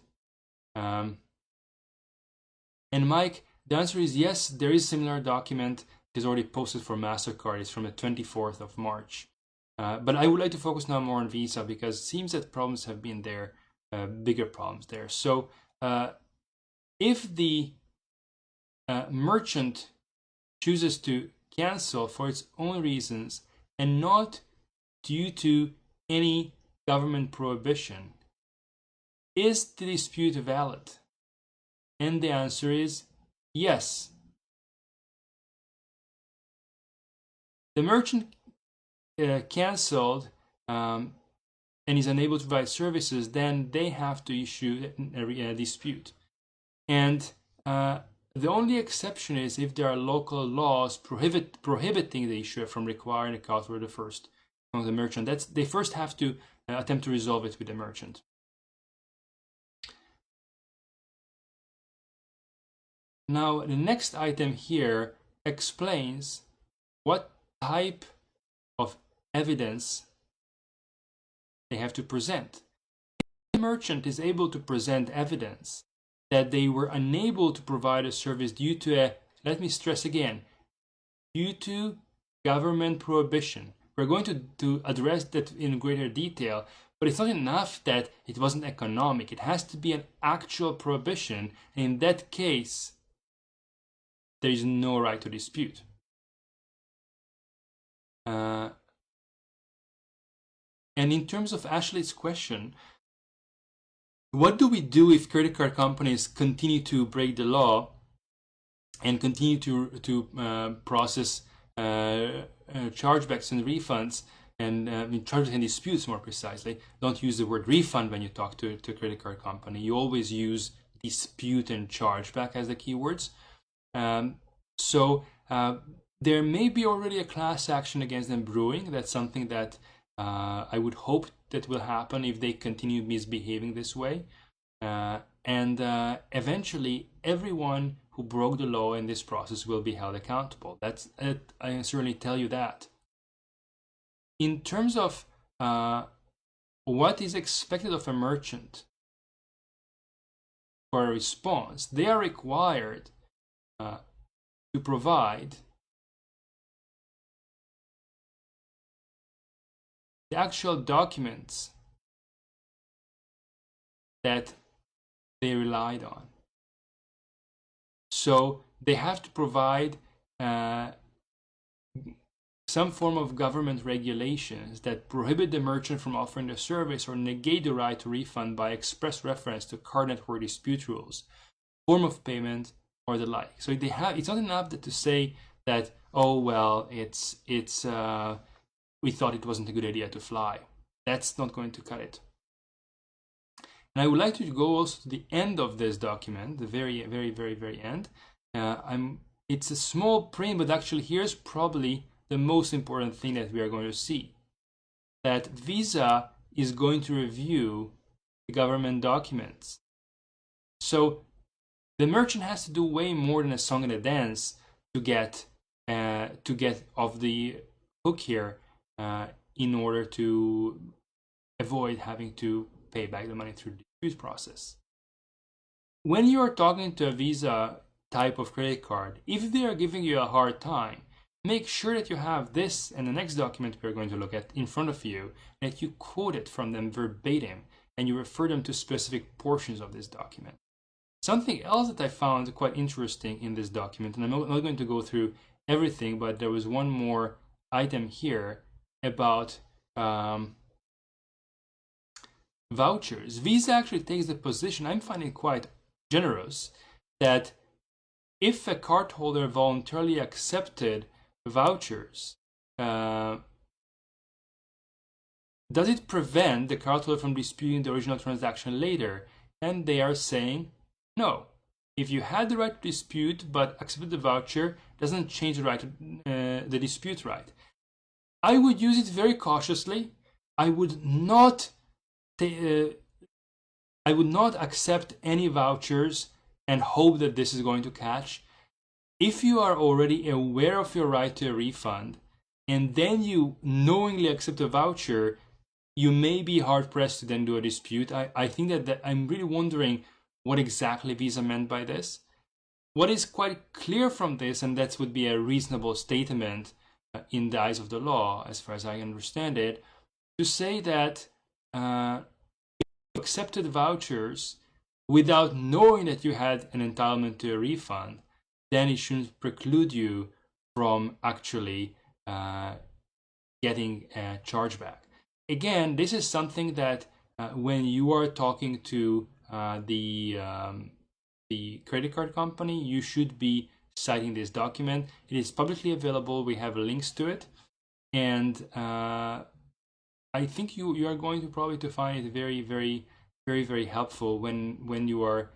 And Mike, the answer is yes, there is a similar document. It is already posted for MasterCard. It's from the 24th of March. But I would like to focus now more on Visa, because it seems that problems have been there, bigger problems there. So if the merchant chooses to cancel for its own reasons and not due to any government prohibition, is the dispute valid? And the answer is yes. The merchant canceled and is unable to provide services, then they have to issue a dispute. And the only exception is if there are local laws prohibiting the issuer from requiring a card for the first from the merchant. They first have to attempt to resolve it with the merchant. Now, the next item here explains what type of evidence they have to present. If the merchant is able to present evidence that they were unable to provide a service due to let me stress again, due to government prohibition. We're going to address that in greater detail, but it's not enough that it wasn't economic. It has to be an actual prohibition. And in that case, there is no right to dispute. And in terms of Ashley's question, what do we do if credit card companies continue to break the law and continue to process chargebacks and refunds and chargebacks and disputes more precisely? Don't use the word refund when you talk to a credit card company. You always use dispute and chargeback as the keywords. So there may be already a class action against them brewing. That's something that I would hope that will happen if they continue misbehaving this way. And eventually, everyone who broke the law in this process will be held accountable. That's I can certainly tell you that. In terms of what is expected of a merchant for a response, they are required to provide the actual documents that they relied on. So they have to provide some form of government regulations that prohibit the merchant from offering the service or negate the right to refund by express reference to card network dispute rules, form of payment, or the like. So they have. It's not enough to say that, oh well, we thought it wasn't a good idea to fly. That's not going to cut it. And I would like to go also to the end of this document, the very end. It's a small print, but actually here's probably the most important thing that we are going to see. That Visa is going to review the government documents. So the merchant has to do way more than a song and a dance to get off the hook here in order to avoid having to pay back the money through the dispute process. When you are talking to a Visa type of credit card, if they are giving you a hard time, make sure that you have this and the next document we're going to look at in front of you, that you quote it from them verbatim and you refer them to specific portions of this document. Something else that I found quite interesting in this document, and I'm not going to go through everything, but there was one more item here about vouchers. Visa actually takes the position, I'm finding quite generous, that if a cardholder voluntarily accepted vouchers, does it prevent the cardholder from disputing the original transaction later? And they are saying no. If you had the right to dispute but accepted the voucher, doesn't change the right to, the dispute right. I would use it very cautiously. I would not accept any vouchers and hope that this is going to catch. If you are already aware of your right to a refund and then you knowingly accept a voucher, you may be hard pressed to then do a dispute. I think that I'm really wondering what exactly Visa meant by this. What is quite clear from this, and that would be a reasonable statement in the eyes of the law, as far as I understand it, to say that if you accepted vouchers without knowing that you had an entitlement to a refund, then it shouldn't preclude you from actually getting a chargeback. again, this is something that when you are talking to the credit card company, you should be citing this document. It is publicly available. We have links to it, and I think you are going to probably to find it very helpful when you are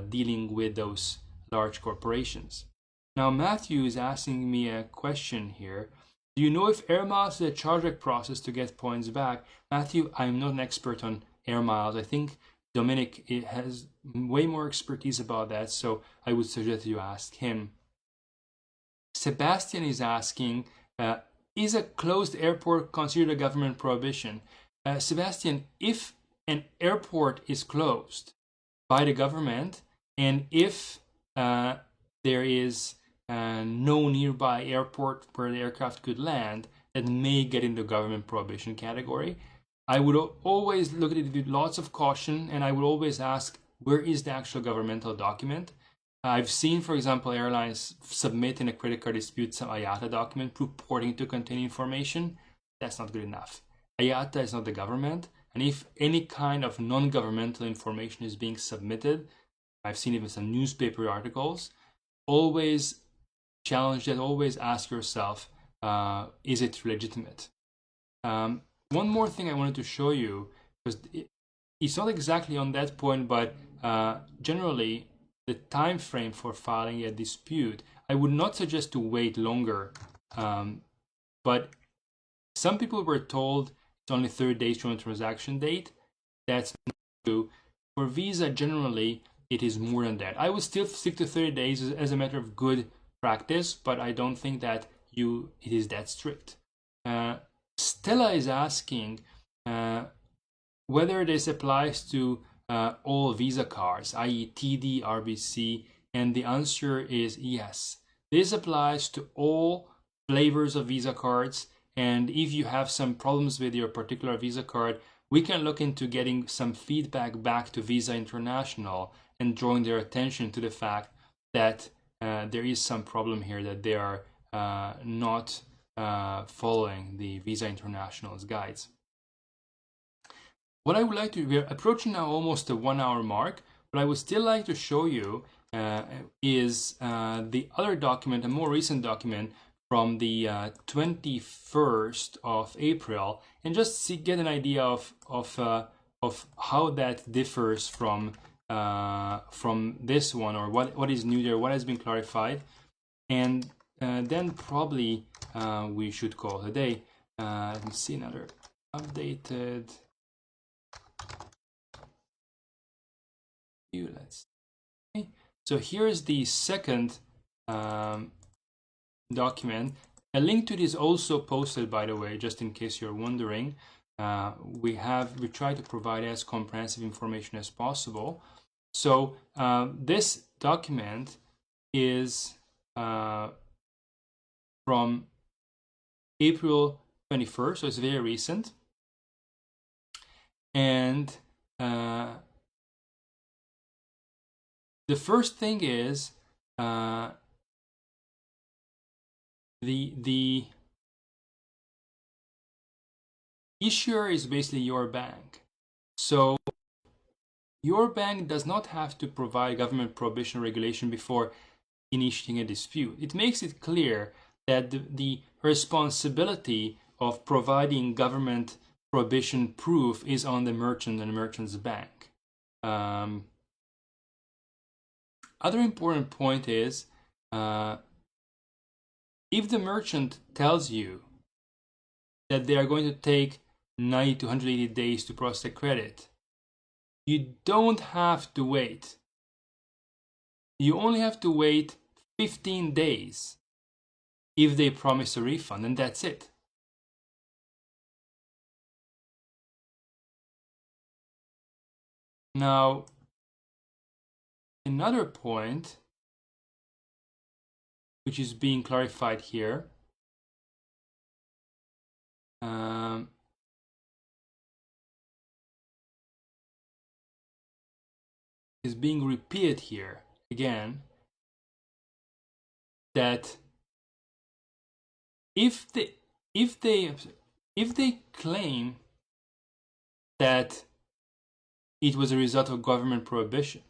dealing with those large corporations. Now Matthew is asking me a question here. Do you know if air miles is a chargeback process to get points back? Matthew, I'm not an expert on air miles. I think Dominic has way more expertise about that, so I would suggest you ask him. Sebastian is asking, is a closed airport considered a government prohibition? Sebastian, if an airport is closed by the government, and if there is no nearby airport where the aircraft could land, that may get into government prohibition category. I would always look at it with lots of caution, and I would always ask, where is the actual governmental document? I've seen, for example, airlines submit in a credit card dispute some IATA document purporting to contain information. That's not good enough. IATA is not the government, and if any kind of non-governmental information is being submitted, I've seen even some newspaper articles, always challenge that, always ask yourself, is it legitimate? One more thing I wanted to show you, because it's not exactly on that point, but generally the time frame for filing a dispute, I would not suggest to wait longer, but some people were told it's only 30 days from the transaction date. That's not true. For Visa, generally, it is more than that. I would still stick to 30 days as a matter of good practice, but I don't think that it is that strict. Stella is asking whether this applies to all Visa cards, i.e. TD, RBC, and the answer is yes. This applies to all flavors of Visa cards, and if you have some problems with your particular Visa card, we can look into getting some feedback back to Visa International and drawing their attention to the fact that there is some problem here, that they are not following the Visa International's guides. What I would like to, we're approaching now almost the 1 hour mark, but I would still like to show you is the other document, a more recent document from the 21st of April, and just get an idea of how that differs from this one, or what is new there, what has been clarified, and then probably we should call it a day. Let me see another updated. Let's see. So here's the second document. A link to this also posted, by the way, just in case you're wondering. We try to provide as comprehensive information as possible. So this document is from April 21st, so it's very recent. And the first thing is the issuer is basically your bank. So your bank does not have to provide government prohibition regulation before initiating a dispute. It makes it clear that the responsibility of providing government prohibition proof is on the merchant and the merchant's bank. Other important point is, if the merchant tells you that they are going to take 90 to 180 days to process a credit, you don't have to wait. You only have to wait 15 days if they promise a refund, and that's it. Now, another point which is being clarified here is being repeated here again, that if they claim that it was a result of government prohibition,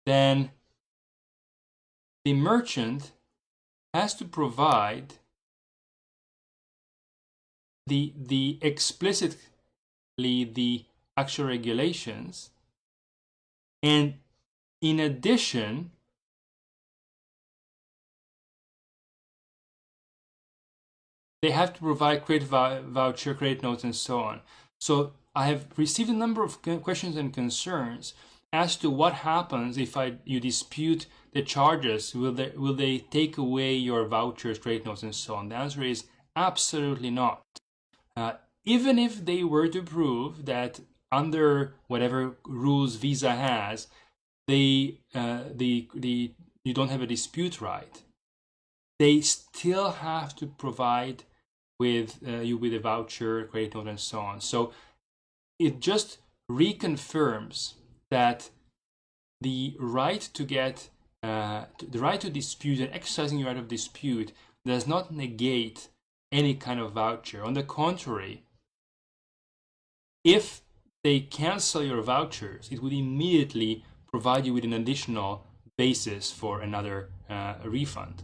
then the merchant has to provide the explicitly the actual regulations, and in addition they have to provide credit voucher, credit notes, and so on. So I have received a number of questions and concerns as to what happens if you dispute the charges. Will they take away your vouchers, credit notes, and so on? The answer is absolutely not. Even if they were to prove that under whatever rules Visa has, you don't have a dispute right, they still have to provide with you with a voucher, credit note, and so on. So it just reconfirms that the right to get the right to dispute and exercising your right of dispute does not negate any kind of voucher. On the contrary, if they cancel your vouchers, it would immediately provide you with an additional basis for another refund,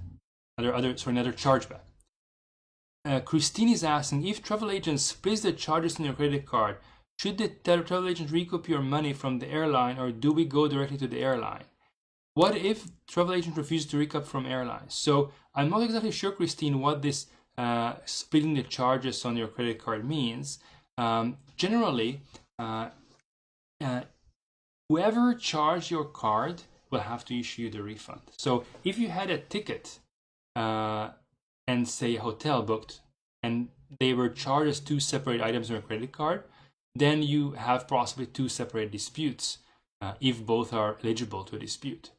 another chargeback. Christine is asking, if travel agents split the charges on your credit card, should the travel agent recoup your money from the airline, or do we go directly to the airline? What if travel agent refuses to recoup from airlines? So I'm not exactly sure, Christine, what this splitting the charges on your credit card means. Generally, whoever charged your card will have to issue the refund. So if you had a ticket and say a hotel booked, and they were charged as two separate items on your credit card, then you have possibly two separate disputes if both are eligible to a dispute.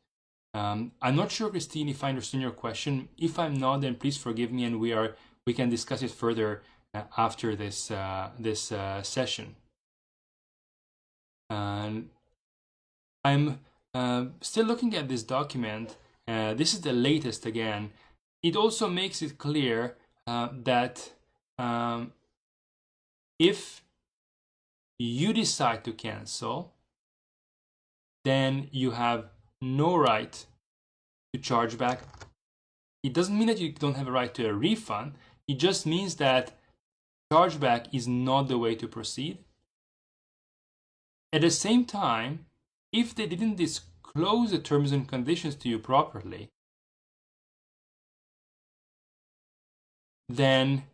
I'm not sure, Christine, if I understand your question. If I'm not, then please forgive me, and we can discuss it further after this session. I'm still looking at this document. This is the latest again. It also makes it clear that if you decide to cancel, then you have no right to charge back. It doesn't mean that you don't have a right to a refund. It just means that chargeback is not the way to proceed. At the same time, if they didn't disclose the terms and conditions to you properly, then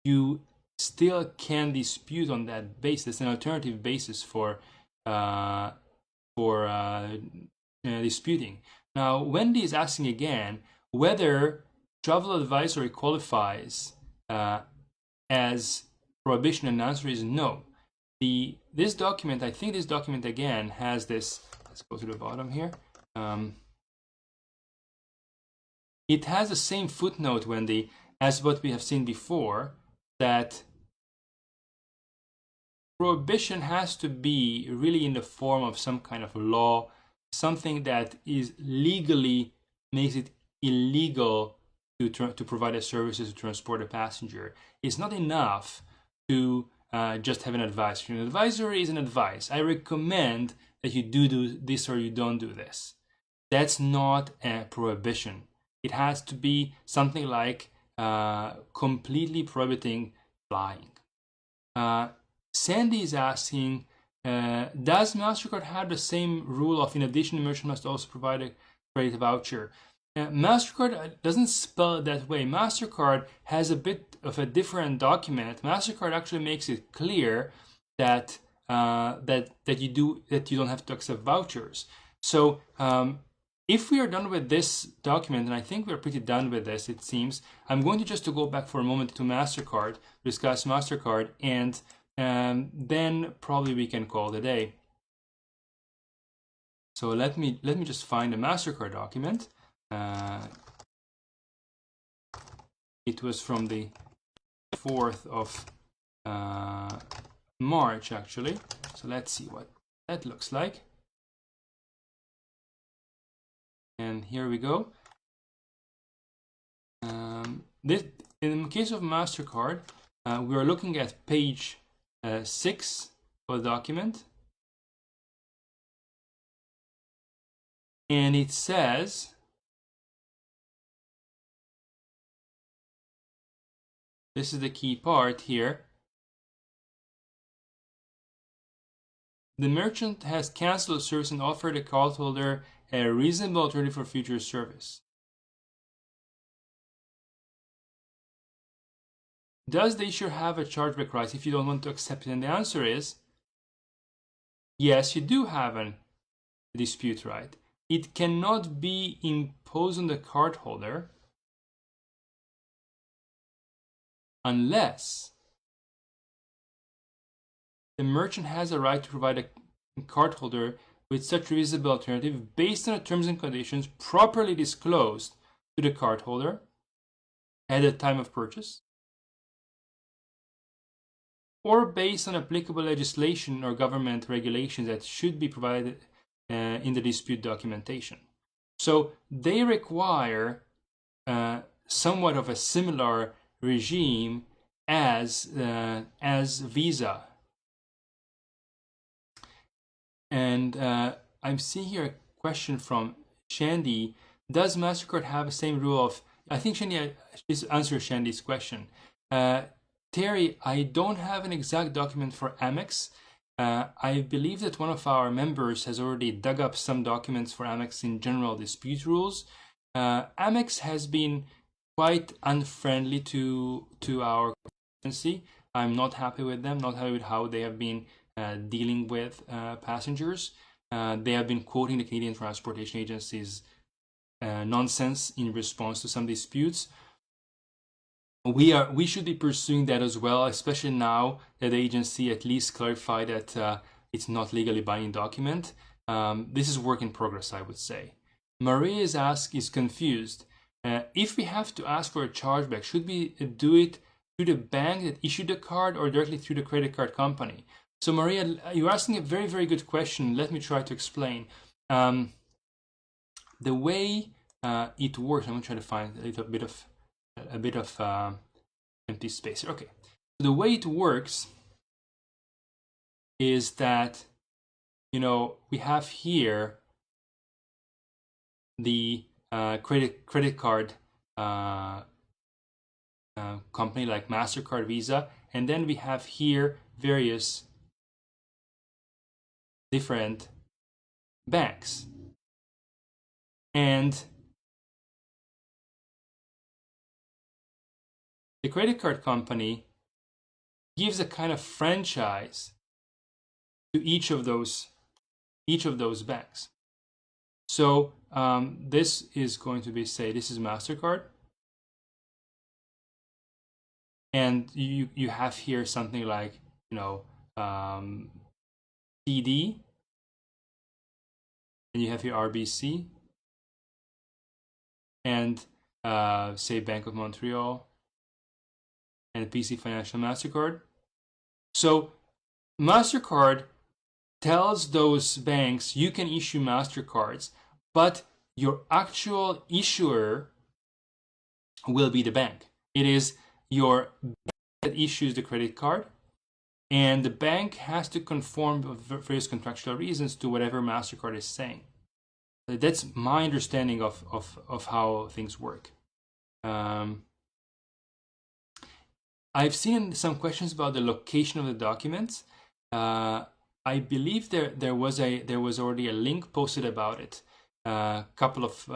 you still can dispute on that basis, an alternative basis for disputing. Now, Wendy is asking again whether travel advisory qualifies as prohibition, and the answer is no. This document, I think this document again has this. Let's go to the bottom here. It has the same footnote, Wendy, as what we have seen before, that prohibition has to be really in the form of some kind of law, something that is legally makes it illegal to provide a services to transport a passenger. It's not enough to just have an advisory. An advisory is an advice. I recommend that you do this or you don't do this. That's not a prohibition. It has to be something like completely prohibiting flying. Sandy is asking, does MasterCard have the same rule of, in addition, the merchant must also provide a credit voucher? MasterCard doesn't spell it that way. MasterCard has a bit of a different document. MasterCard actually makes it clear that that you don't have to accept vouchers. So if we are done with this document, and I think we're pretty done with this, it seems, I'm going to just go back for a moment to MasterCard, discuss MasterCard, and then probably we can call it a day. So let me just find a MasterCard document. It was from the 4th of March, actually. So let's see what that looks like. And here we go. In the case of MasterCard, we are looking at page 6 of the document. And it says, this is the key part here, the merchant has canceled the service and offered the cardholder a reasonable alternative for future service. Does the issuer have a chargeback right if you don't want to accept it? And the answer is yes, you do have a dispute right. It cannot be imposed on the cardholder unless the merchant has a right to provide a cardholder with such reasonable alternative based on the terms and conditions properly disclosed to the cardholder at the time of purchase, or based on applicable legislation or government regulations that should be provided in the dispute documentation. So they require somewhat of a similar regime as Visa. And I'm seeing here a question from Shandy. Does MasterCard have the same rule of, I think Shandy, this answers Shandy's question. Terry, I don't have an exact document for Amex. I believe that one of our members has already dug up some documents for Amex in general dispute rules. Amex has been quite unfriendly to our agency. I'm not happy with them, not happy with how they have been dealing with passengers. They have been quoting the Canadian Transportation Agency's nonsense in response to some disputes. We should be pursuing that as well, especially now that the agency at least clarified that it's not legally binding document. This is work in progress, I would say. Maria is confused. If we have to ask for a chargeback, should we do it through the bank that issued the card or directly through the credit card company? So Maria, you're asking a very, very good question. Let me try to explain. The way it works, I'm going to try to find a bit of empty space here. Okay, the way it works is that, you know, we have here the credit card company like MasterCard, Visa, and then we have here various different banks. And the credit card company gives a kind of franchise to each of those banks. So this is going to be, say, this is MasterCard, and you have here something like, you know, TD, and you have here RBC, and say Bank of Montreal, and PC Financial MasterCard. So MasterCard tells those banks you can issue MasterCards, but your actual issuer will be the bank. It is your bank that issues the credit card, and the bank has to conform for various contractual reasons to whatever MasterCard is saying. That's my understanding of how things work. I've seen some questions about the location of the documents. I believe there was already a link posted about it a couple of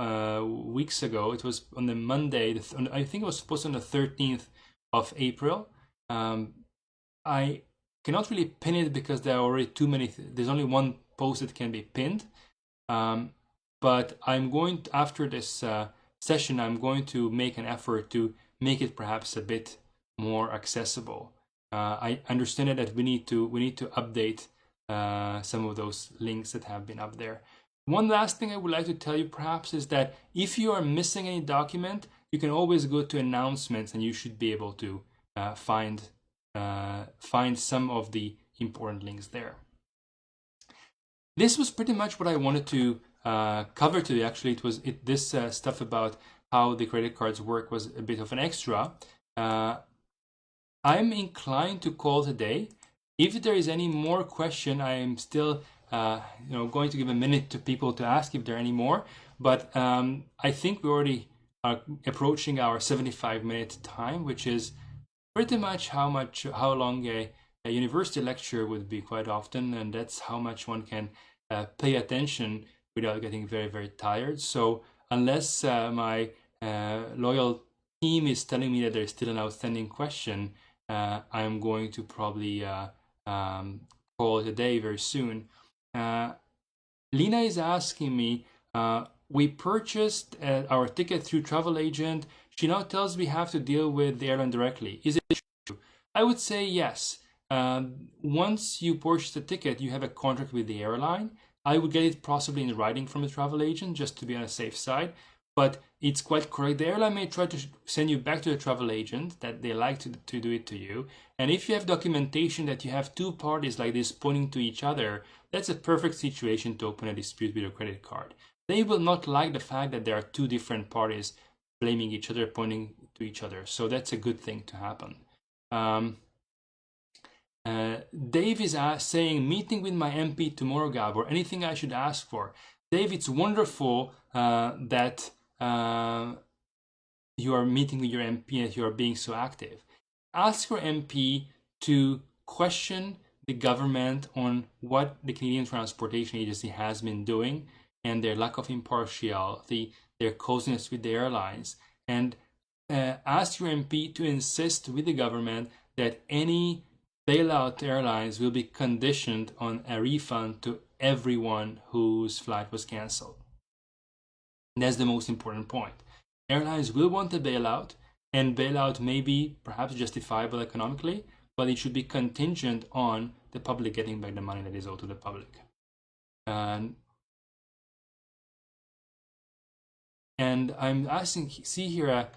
weeks ago. It was on the Monday. I think it was posted on the 13th of April. I cannot really pin it because there are already too many. There's only one post that can be pinned. But I'm going to, after this session, I'm going to make an effort to make it perhaps a bit more accessible. I understand that we need to update some of those links that have been up there. One last thing I would like to tell you perhaps is that if you are missing any document, you can always go to announcements and you should be able to find some of the important links there. This was pretty much what I wanted to cover today. Actually, this stuff about how the credit cards work was a bit of an extra. I'm inclined to call today. If there is any more question, I am still going to give a minute to people to ask if there are any more. But I think we already are approaching our 75-minute time, which is pretty much how long a university lecture would be quite often, and that's how much one can pay attention without getting very, very tired. So unless my loyal team is telling me that there's still an outstanding question, I'm going to probably call it a day very soon. Lena is asking me, we purchased our ticket through travel agent. She now tells we have to deal with the airline directly. Is it true? I would say yes. Once you purchase the ticket, you have a contract with the airline. I would get it possibly in writing from the travel agent just to be on a safe side. But it's quite correct. The airline may try to send you back to the travel agent that they like to do it to you. And if you have documentation that you have two parties like this pointing to each other, that's a perfect situation to open a dispute with your credit card. They will not like the fact that there are two different parties blaming each other, pointing to each other. So that's a good thing to happen. Dave is saying, meeting with my MP tomorrow, Gabor. Anything I should ask for? Dave, it's wonderful that you are meeting with your MP and you are being so active. Ask your MP to question the government on what the Canadian Transportation Agency has been doing and their lack of impartiality, their coziness with the airlines, and ask your MP to insist with the government that any bailout airlines will be conditioned on a refund to everyone whose flight was cancelled. That's the most important point. Airlines will want a bailout, and bailout may be perhaps justifiable economically, but it should be contingent on the public getting back the money that is owed to the public. And I'm asking, see here a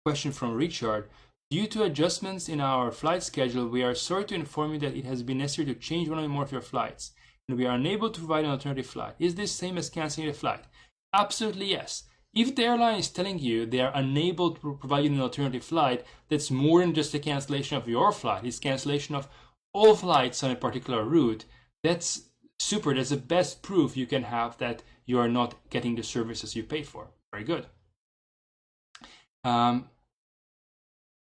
question from Richard. Due to adjustments in our flight schedule, we are sorry to inform you that it has been necessary to change one or more of your flights, and we are unable to provide an alternative flight. Is this same as canceling a flight? Absolutely yes. If the airline is telling you they are unable to provide you an alternative flight, that's more than just a cancellation of your flight. It's cancellation of all flights on a particular route. That's super. That's the best proof you can have that you are not getting the services you paid for. Very good.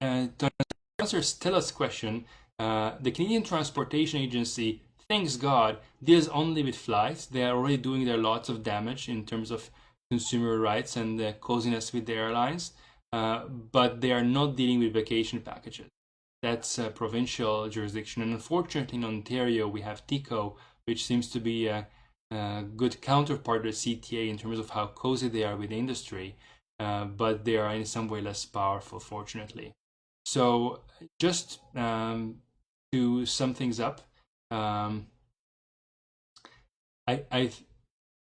To answer Stella's question, the Canadian Transportation Agency, thanks God, deals only with flights. They are already doing their lots of damage in terms of consumer rights and the coziness with the airlines, but they are not dealing with vacation packages. That's a provincial jurisdiction, and unfortunately in Ontario we have TICO, which seems to be a good counterpart to the CTA in terms of how cozy they are with the industry, but they are in some way less powerful, fortunately. So just to sum things up, I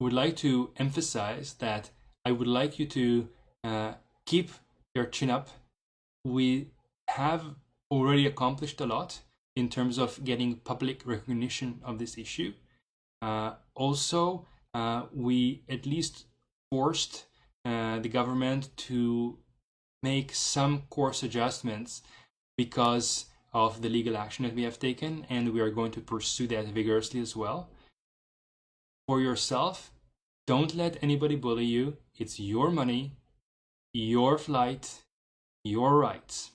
would like to emphasize that I would like you to keep your chin up. We have already accomplished a lot in terms of getting public recognition of this issue. Also, we at least forced the government to make some course adjustments because of the legal action that we have taken, and we are going to pursue that vigorously as well. For yourself, don't let anybody bully you. It's your money, your flight, your rights.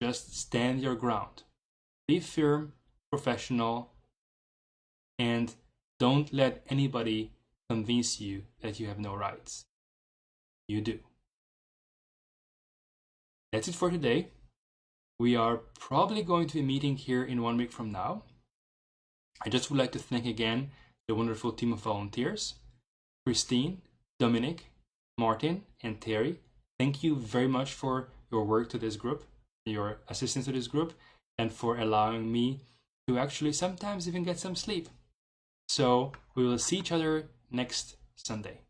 Just stand your ground. Be firm, professional, and don't let anybody convince you that you have no rights. You do. That's it for today. We are probably going to be meeting here in 1 week from now. I just would like to thank again the wonderful team of volunteers, Christine, Dominic, Martin, and Terry. Thank you very much for your work to this group, your assistance to this group, and for allowing me to actually sometimes even get some sleep. So we will see each other next Sunday.